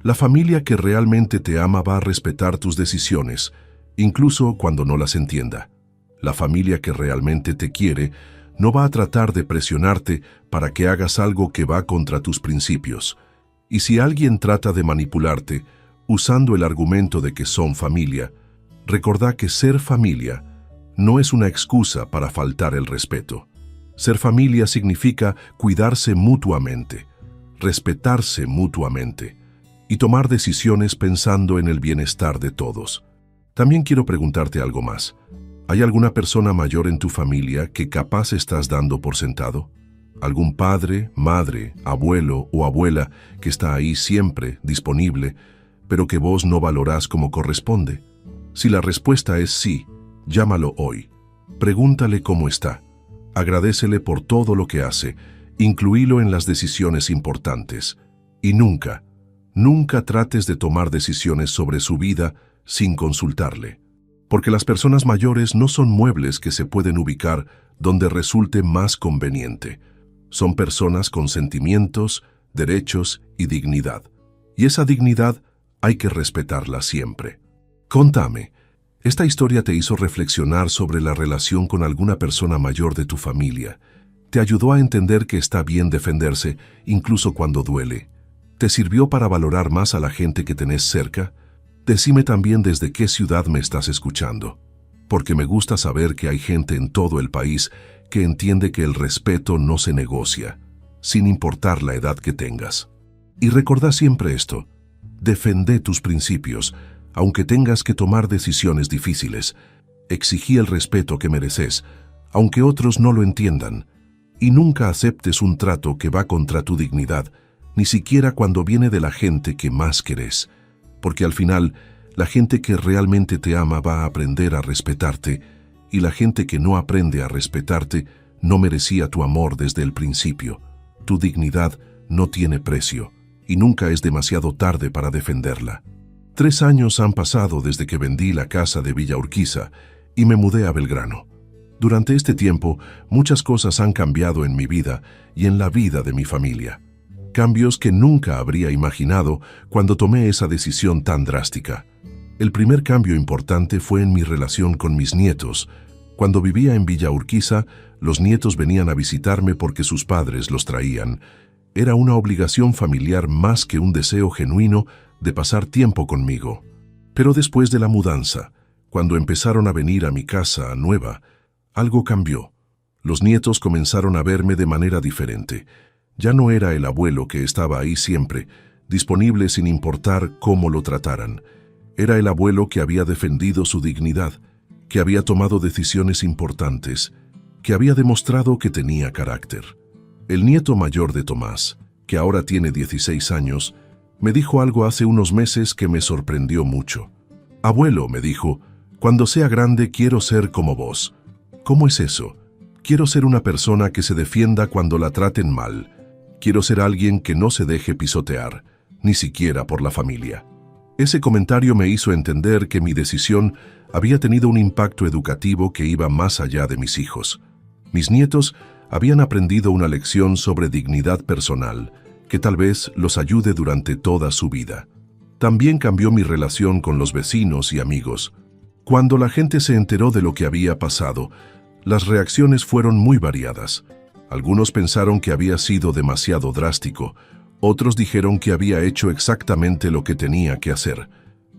la familia que realmente te ama va a respetar tus decisiones, incluso cuando no las entienda. La familia que realmente te quiere no va a tratar de presionarte para que hagas algo que va contra tus principios. Y si alguien trata de manipularte, usando el argumento de que son familia, recordá que ser familia no es una excusa para faltar el respeto. Ser familia significa cuidarse mutuamente, respetarse mutuamente, y tomar decisiones pensando en el bienestar de todos. También quiero preguntarte algo más. ¿Hay alguna persona mayor en tu familia que capaz estás dando por sentado? ¿Algún padre, madre, abuelo o abuela que está ahí siempre disponible, pero que vos no valorás como corresponde? Si la respuesta es sí, llámalo hoy. Pregúntale cómo está. Agradécele por todo lo que hace. Incluílo en las decisiones importantes. Y nunca trates de tomar decisiones sobre su vida sin consultarle. Porque las personas mayores no son muebles que se pueden ubicar donde resulte más conveniente. Son personas con sentimientos, derechos y dignidad. Y esa dignidad hay que respetarla siempre. Contame, ¿esta historia te hizo reflexionar sobre la relación con alguna persona mayor de tu familia? ¿Te ayudó a entender que está bien defenderse, incluso cuando duele? ¿Te sirvió para valorar más a la gente que tenés cerca? Decime también desde qué ciudad me estás escuchando, porque me gusta saber que hay gente en todo el país que entiende que el respeto no se negocia, sin importar la edad que tengas. Y recordá siempre esto: defendé tus principios, aunque tengas que tomar decisiones difíciles. Exigí el respeto que mereces, aunque otros no lo entiendan. Y nunca aceptes un trato que va contra tu dignidad, ni siquiera cuando viene de la gente que más querés. Porque al final, la gente que realmente te ama va a aprender a respetarte, y la gente que no aprende a respetarte no merecía tu amor desde el principio. Tu dignidad no tiene precio, y nunca es demasiado tarde para defenderla. 3 años han pasado desde que vendí la casa de Villa Urquiza y me mudé a Belgrano. Durante este tiempo, muchas cosas han cambiado en mi vida y en la vida de mi familia. Cambios que nunca habría imaginado cuando tomé esa decisión tan drástica. El primer cambio importante fue en mi relación con mis nietos. Cuando vivía en Villa Urquiza, los nietos venían a visitarme porque sus padres los traían. Era una obligación familiar más que un deseo genuino de pasar tiempo conmigo. Pero después de la mudanza, cuando empezaron a venir a mi casa nueva, algo cambió. Los nietos comenzaron a verme de manera diferente. Ya no era el abuelo que estaba ahí siempre, disponible sin importar cómo lo trataran. Era el abuelo que había defendido su dignidad, que había tomado decisiones importantes, que había demostrado que tenía carácter. El nieto mayor de Tomás, que ahora tiene 16 años, me dijo algo hace unos meses que me sorprendió mucho. «Abuelo», me dijo, «cuando sea grande quiero ser como vos». ¿Cómo es eso? Quiero ser una persona que se defienda cuando la traten mal. Quiero ser alguien que no se deje pisotear, ni siquiera por la familia. Ese comentario me hizo entender que mi decisión había tenido un impacto educativo que iba más allá de mis hijos. Mis nietos habían aprendido una lección sobre dignidad personal que tal vez los ayude durante toda su vida. También cambió mi relación con los vecinos y amigos. Cuando la gente se enteró de lo que había pasado, las reacciones fueron muy variadas. Algunos pensaron que había sido demasiado drástico, otros dijeron que había hecho exactamente lo que tenía que hacer.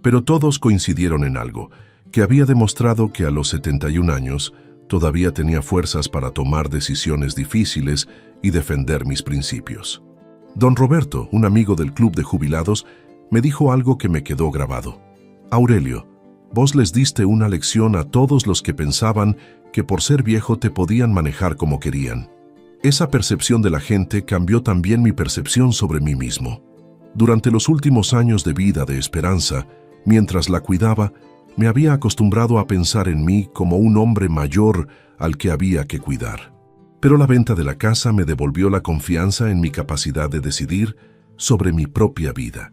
Pero todos coincidieron en algo, que había demostrado que a los 71 años todavía tenía fuerzas para tomar decisiones difíciles y defender mis principios. Don Roberto, un amigo del club de jubilados, me dijo algo que me quedó grabado. «Aurelio, vos les diste una lección a todos los que pensaban que por ser viejo te podían manejar como querían». Esa percepción de la gente cambió también mi percepción sobre mí mismo. Durante los últimos años de vida de Esperanza, mientras la cuidaba, me había acostumbrado a pensar en mí como un hombre mayor al que había que cuidar. Pero la venta de la casa me devolvió la confianza en mi capacidad de decidir sobre mi propia vida.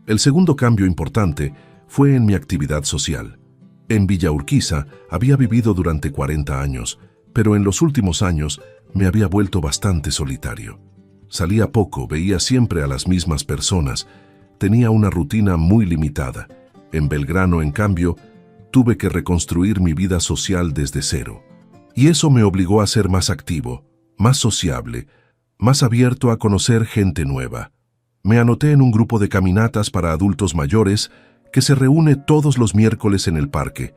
El segundo cambio importante fue en mi actividad social. En Villa Urquiza había vivido durante 40 años, pero en los últimos años me había vuelto bastante solitario. Salía poco, veía siempre a las mismas personas, tenía una rutina muy limitada. En Belgrano, en cambio, tuve que reconstruir mi vida social desde cero. Y eso me obligó a ser más activo, más sociable, más abierto a conocer gente nueva. Me anoté en un grupo de caminatas para adultos mayores que se reúne todos los miércoles en el parque.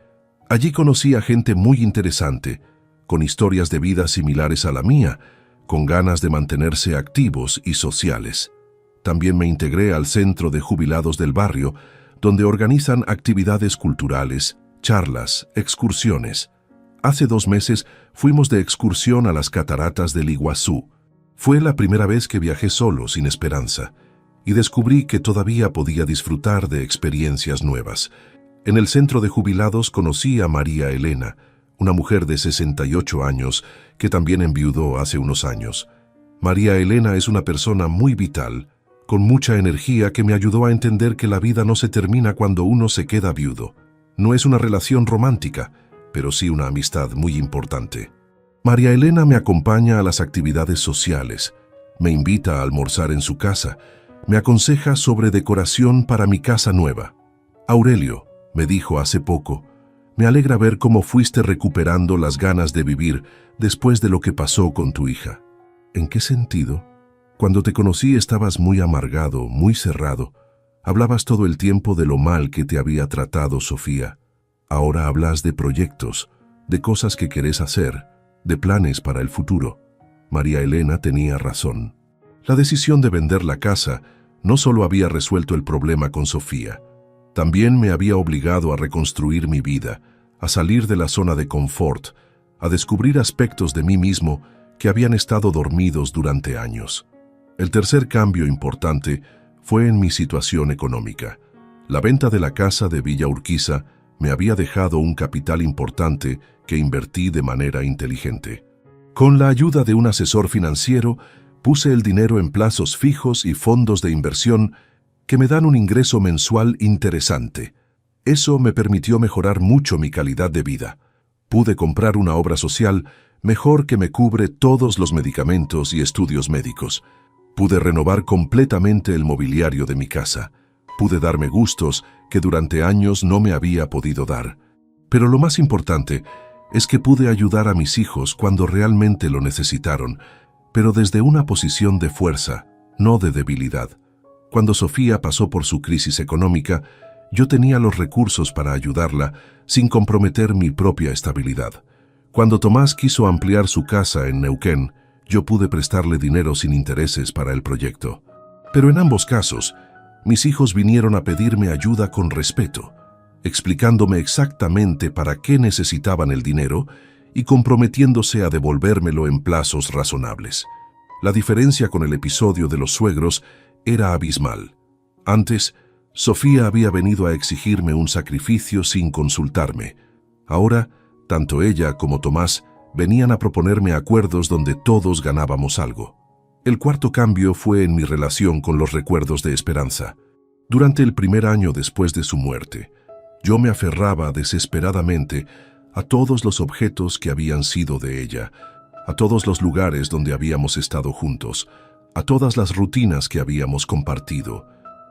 Allí conocí a gente muy interesante, con historias de vida similares a la mía, con ganas de mantenerse activos y sociales. También me integré al centro de jubilados del barrio, donde organizan actividades culturales, charlas, excursiones. Hace 2 meses fuimos de excursión a las cataratas del Iguazú. Fue la primera vez que viajé solo, sin esperanza, y descubrí que todavía podía disfrutar de experiencias nuevas. En el centro de jubilados conocí a María Elena, una mujer de 68 años que también enviudó hace unos años. María Elena es una persona muy vital, con mucha energía, que me ayudó a entender que la vida no se termina cuando uno se queda viudo. No es una relación romántica, pero sí una amistad muy importante. María Elena me acompaña a las actividades sociales, me invita a almorzar en su casa, me aconseja sobre decoración para mi casa nueva. Aurelio, me dijo hace poco, me alegra ver cómo fuiste recuperando las ganas de vivir después de lo que pasó con tu hija. ¿En qué sentido? Cuando te conocí estabas muy amargado, muy cerrado. Hablabas todo el tiempo de lo mal que te había tratado Sofía. Ahora hablas de proyectos, de cosas que querés hacer, de planes para el futuro. María Elena tenía razón. La decisión de vender la casa no solo había resuelto el problema con Sofía, también me había obligado a reconstruir mi vida, a salir de la zona de confort, a descubrir aspectos de mí mismo que habían estado dormidos durante años. El tercer cambio importante fue en mi situación económica. La venta de la casa de Villa Urquiza me había dejado un capital importante que invertí de manera inteligente. Con la ayuda de un asesor financiero, puse el dinero en plazos fijos y fondos de inversión que me dan un ingreso mensual interesante. Eso me permitió mejorar mucho mi calidad de vida. Pude comprar una obra social mejor que me cubre todos los medicamentos y estudios médicos. Pude renovar completamente el mobiliario de mi casa. Pude darme gustos que durante años no me había podido dar. Pero lo más importante es que pude ayudar a mis hijos cuando realmente lo necesitaron, pero desde una posición de fuerza, no de debilidad. Cuando Sofía pasó por su crisis económica, yo tenía los recursos para ayudarla sin comprometer mi propia estabilidad. Cuando Tomás quiso ampliar su casa en Neuquén, yo pude prestarle dinero sin intereses para el proyecto. Pero en ambos casos, mis hijos vinieron a pedirme ayuda con respeto, explicándome exactamente para qué necesitaban el dinero y comprometiéndose a devolvérmelo en plazos razonables. La diferencia con el episodio de los suegros era abismal. Antes, Sofía había venido a exigirme un sacrificio sin consultarme. Ahora, tanto ella como Tomás venían a proponerme acuerdos donde todos ganábamos algo. El cuarto cambio fue en mi relación con los recuerdos de Esperanza. Durante el primer año después de su muerte, yo me aferraba desesperadamente a todos los objetos que habían sido de ella, a todos los lugares donde habíamos estado juntos, a todas las rutinas que habíamos compartido.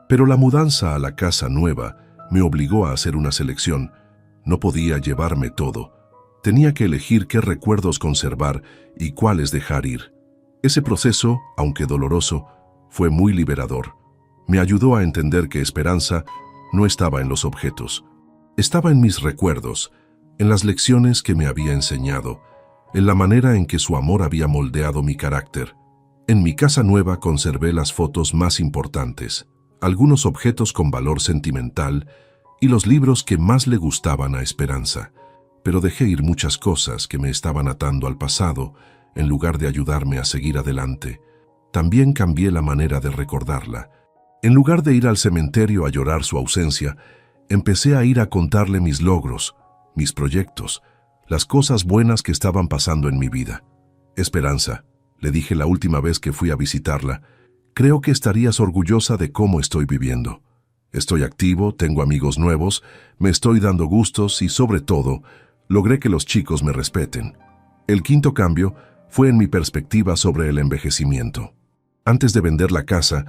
Pero la mudanza a la casa nueva me obligó a hacer una selección. No podía llevarme todo. Tenía que elegir qué recuerdos conservar y cuáles dejar ir. Ese proceso, aunque doloroso, fue muy liberador. Me ayudó a entender que Esperanza no estaba en los objetos. Estaba en mis recuerdos, en las lecciones que me había enseñado, en la manera en que su amor había moldeado mi carácter. En mi casa nueva conservé las fotos más importantes, algunos objetos con valor sentimental y los libros que más le gustaban a Esperanza. Pero dejé ir muchas cosas que me estaban atando al pasado, en lugar de ayudarme a seguir adelante. También cambié la manera de recordarla. En lugar de ir al cementerio a llorar su ausencia, empecé a ir a contarle mis logros, mis proyectos, las cosas buenas que estaban pasando en mi vida. Esperanza, le dije la última vez que fui a visitarla, creo que estarías orgullosa de cómo estoy viviendo. Estoy activo, tengo amigos nuevos, me estoy dando gustos y, sobre todo, logré que los chicos me respeten. El quinto cambio fue en mi perspectiva sobre el envejecimiento. Antes de vender la casa,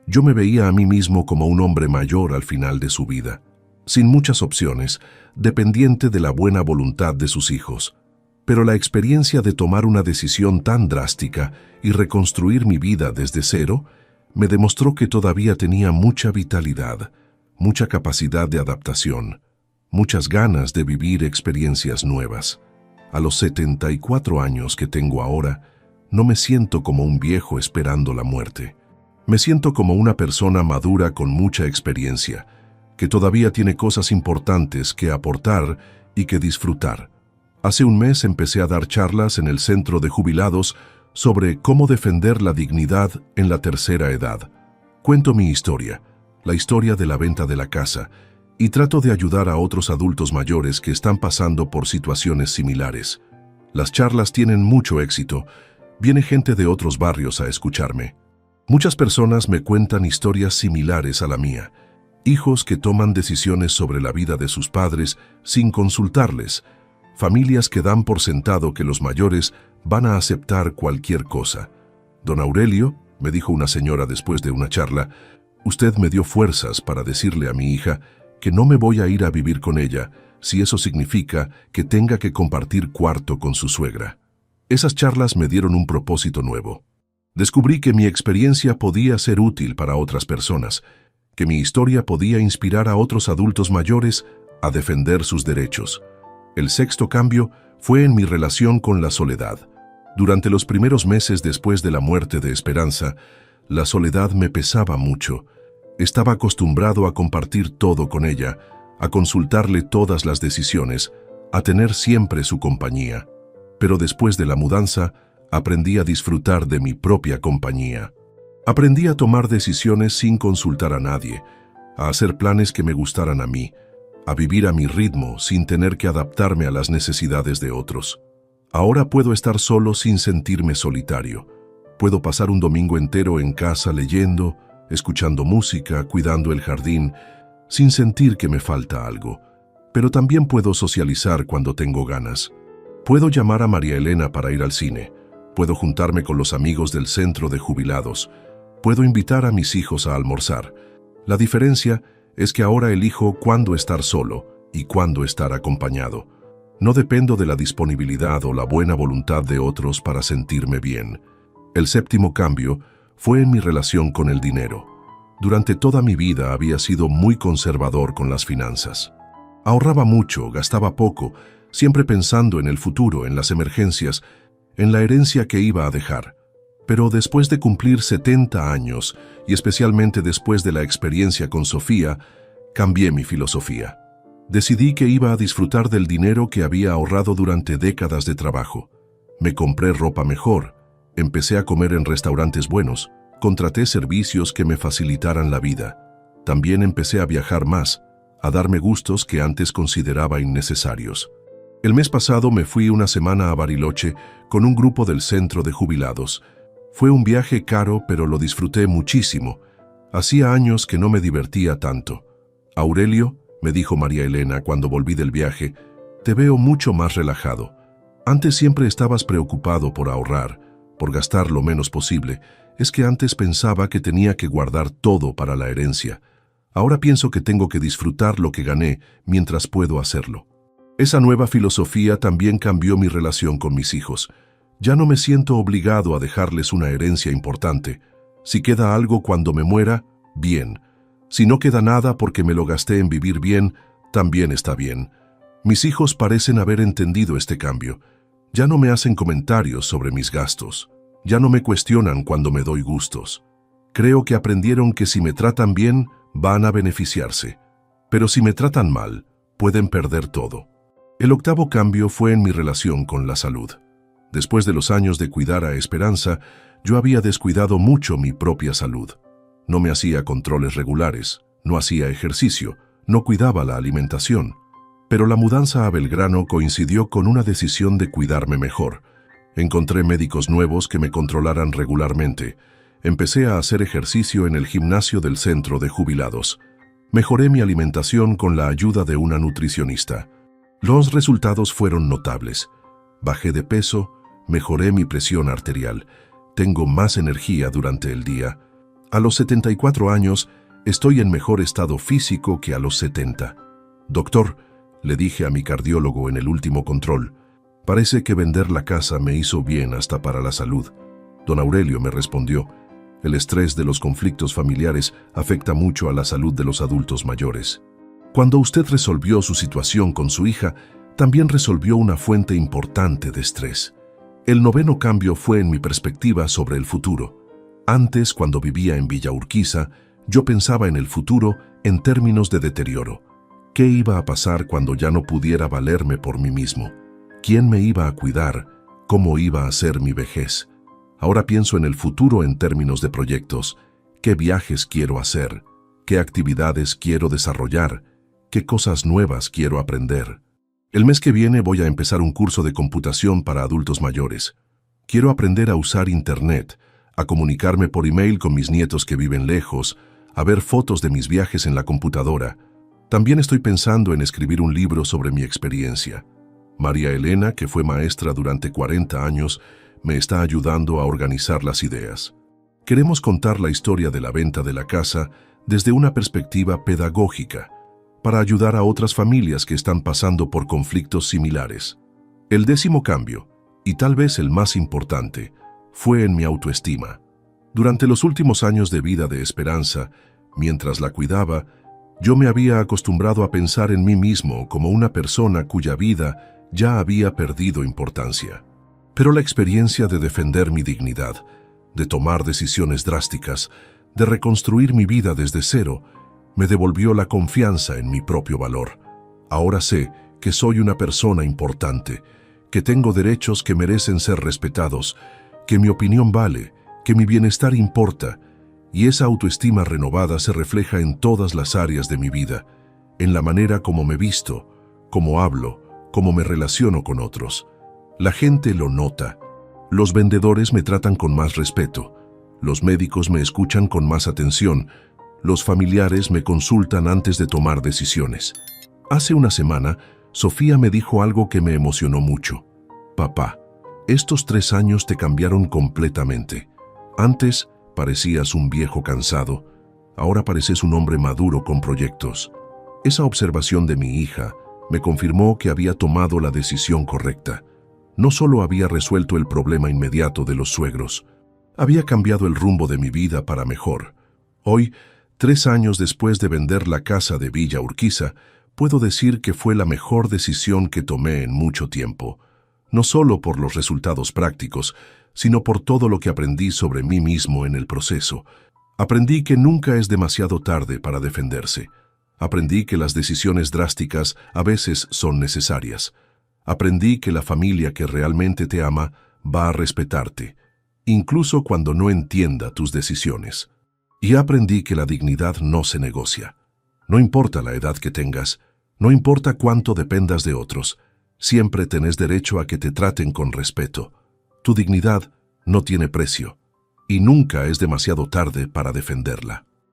yo me veía a mí mismo como un hombre mayor al final de su vida, sin muchas opciones, dependiente de la buena voluntad de sus hijos. Pero la experiencia de tomar una decisión tan drástica y reconstruir mi vida desde cero me demostró que todavía tenía mucha vitalidad, mucha capacidad de adaptación, muchas ganas de vivir experiencias nuevas. A los 74 años que tengo ahora, no me siento como un viejo esperando la muerte. Me siento como una persona madura con mucha experiencia, que todavía tiene cosas importantes que aportar y que disfrutar. Hace un mes empecé a dar charlas en el centro de jubilados sobre cómo defender la dignidad en la tercera edad. Cuento mi historia, la historia de la venta de la casa, y trato de ayudar a otros adultos mayores que están pasando por situaciones similares. Las charlas tienen mucho éxito. Viene gente de otros barrios a escucharme. Muchas personas me cuentan historias similares a la mía. Hijos que toman decisiones sobre la vida de sus padres sin consultarles. Familias que dan por sentado que los mayores van a aceptar cualquier cosa. Don Aurelio, me dijo una señora después de una charla, usted me dio fuerzas para decirle a mi hija que no me voy a ir a vivir con ella si eso significa que tenga que compartir cuarto con su suegra. Esas charlas me dieron un propósito nuevo. Descubrí que mi experiencia podía ser útil para otras personas, que mi historia podía inspirar a otros adultos mayores a defender sus derechos. El sexto cambio fue en mi relación con la soledad. Durante los primeros meses después de la muerte de Esperanza, la soledad me pesaba mucho. Estaba acostumbrado a compartir todo con ella, a consultarle todas las decisiones, a tener siempre su compañía. Pero después de la mudanza, aprendí a disfrutar de mi propia compañía. Aprendí a tomar decisiones sin consultar a nadie, a hacer planes que me gustaran a mí, a vivir a mi ritmo sin tener que adaptarme a las necesidades de otros. Ahora puedo estar solo sin sentirme solitario. Puedo pasar un domingo entero en casa leyendo, escuchando música, cuidando el jardín, sin sentir que me falta algo. Pero también puedo socializar cuando tengo ganas. Puedo llamar a María Elena para ir al cine. Puedo juntarme con los amigos del centro de jubilados. Puedo invitar a mis hijos a almorzar. La diferencia es que ahora elijo cuándo estar solo y cuándo estar acompañado. No dependo de la disponibilidad o la buena voluntad de otros para sentirme bien. El séptimo cambio fue en mi relación con el dinero. Durante toda mi vida había sido muy conservador con las finanzas. Ahorraba mucho, gastaba poco, siempre pensando en el futuro, en las emergencias, en la herencia que iba a dejar. Pero después de cumplir 70 años, y especialmente después de la experiencia con Sofía, cambié mi filosofía. Decidí que iba a disfrutar del dinero que había ahorrado durante décadas de trabajo. Me compré ropa mejor, empecé a comer en restaurantes buenos, contraté servicios que me facilitaran la vida. También empecé a viajar más, a darme gustos que antes consideraba innecesarios. El mes pasado me fui una semana a Bariloche con un grupo del centro de jubilados. Fue un viaje caro, pero lo disfruté muchísimo. Hacía años que no me divertía tanto. Aurelio, me dijo María Elena cuando volví del viaje, te veo mucho más relajado. Antes siempre estabas preocupado por ahorrar, por gastar lo menos posible. Es que antes pensaba que tenía que guardar todo para la herencia. Ahora pienso que tengo que disfrutar lo que gané mientras puedo hacerlo. Esa nueva filosofía también cambió mi relación con mis hijos. Ya no me siento obligado a dejarles una herencia importante. Si queda algo cuando me muera, bien. Si no queda nada porque me lo gasté en vivir bien, también está bien. Mis hijos parecen haber entendido este cambio. Ya no me hacen comentarios sobre mis gastos. Ya no me cuestionan cuando me doy gustos. Creo que aprendieron que si me tratan bien, van a beneficiarse. Pero si me tratan mal, pueden perder todo. El octavo cambio fue en mi relación con la salud. Después de los años de cuidar a Esperanza, yo había descuidado mucho mi propia salud. No me hacía controles regulares, no hacía ejercicio, no cuidaba la alimentación. Pero la mudanza a Belgrano coincidió con una decisión de cuidarme mejor. Encontré médicos nuevos que me controlaran regularmente. Empecé a hacer ejercicio en el gimnasio del centro de jubilados. Mejoré mi alimentación con la ayuda de una nutricionista. Los resultados fueron notables. Bajé de peso, mejoré mi presión arterial. Tengo más energía durante el día. A los 74 años, estoy en mejor estado físico que a los 70. Doctor, le dije a mi cardiólogo en el último control, parece que vender la casa me hizo bien hasta para la salud. Don Aurelio me respondió, el estrés de los conflictos familiares afecta mucho a la salud de los adultos mayores. Cuando usted resolvió su situación con su hija, también resolvió una fuente importante de estrés. El noveno cambio fue en mi perspectiva sobre el futuro. Antes, cuando vivía en Villa Urquiza, yo pensaba en el futuro en términos de deterioro. ¿Qué iba a pasar cuando ya no pudiera valerme por mí mismo? ¿Quién me iba a cuidar? ¿Cómo iba a ser mi vejez? Ahora pienso en el futuro en términos de proyectos. ¿Qué viajes quiero hacer? ¿Qué actividades quiero desarrollar? ¿Qué cosas nuevas quiero aprender? El mes que viene voy a empezar un curso de computación para adultos mayores. Quiero aprender a usar Internet, a comunicarme por email con mis nietos que viven lejos, a ver fotos de mis viajes en la computadora. También estoy pensando en escribir un libro sobre mi experiencia. María Elena, que fue maestra durante 40 años, me está ayudando a organizar las ideas. Queremos contar la historia de la venta de la casa desde una perspectiva pedagógica, para ayudar a otras familias que están pasando por conflictos similares. El 10º cambio, y tal vez el más importante, fue en mi autoestima. Durante los últimos años de vida de Esperanza, mientras la cuidaba, yo me había acostumbrado a pensar en mí mismo como una persona cuya vida ya había perdido importancia. Pero la experiencia de defender mi dignidad, de tomar decisiones drásticas, de reconstruir mi vida desde cero, me devolvió la confianza en mi propio valor. Ahora sé que soy una persona importante, que tengo derechos que merecen ser respetados, que mi opinión vale, que mi bienestar importa, y esa autoestima renovada se refleja en todas las áreas de mi vida, en la manera como me visto, cómo hablo, cómo me relaciono con otros. La gente lo nota. Los vendedores me tratan con más respeto. Los médicos me escuchan con más atención. Los familiares me consultan antes de tomar decisiones. Hace una semana, Sofía me dijo algo que me emocionó mucho. Papá, estos 3 años te cambiaron completamente. Antes parecías un viejo cansado. Ahora pareces un hombre maduro con proyectos. Esa observación de mi hija me confirmó que había tomado la decisión correcta. No solo había resuelto el problema inmediato de los suegros, había cambiado el rumbo de mi vida para mejor. Hoy, 3 años después de vender la casa de Villa Urquiza, puedo decir que fue la mejor decisión que tomé en mucho tiempo. No solo por los resultados prácticos, sino por todo lo que aprendí sobre mí mismo en el proceso. Aprendí que nunca es demasiado tarde para defenderse. Aprendí que las decisiones drásticas a veces son necesarias. Aprendí que la familia que realmente te ama va a respetarte, incluso cuando no entienda tus decisiones. Y aprendí que la dignidad no se negocia. No importa la edad que tengas, no importa cuánto dependas de otros, siempre tenés derecho a que te traten con respeto. Tu dignidad no tiene precio, y nunca es demasiado tarde para defenderla.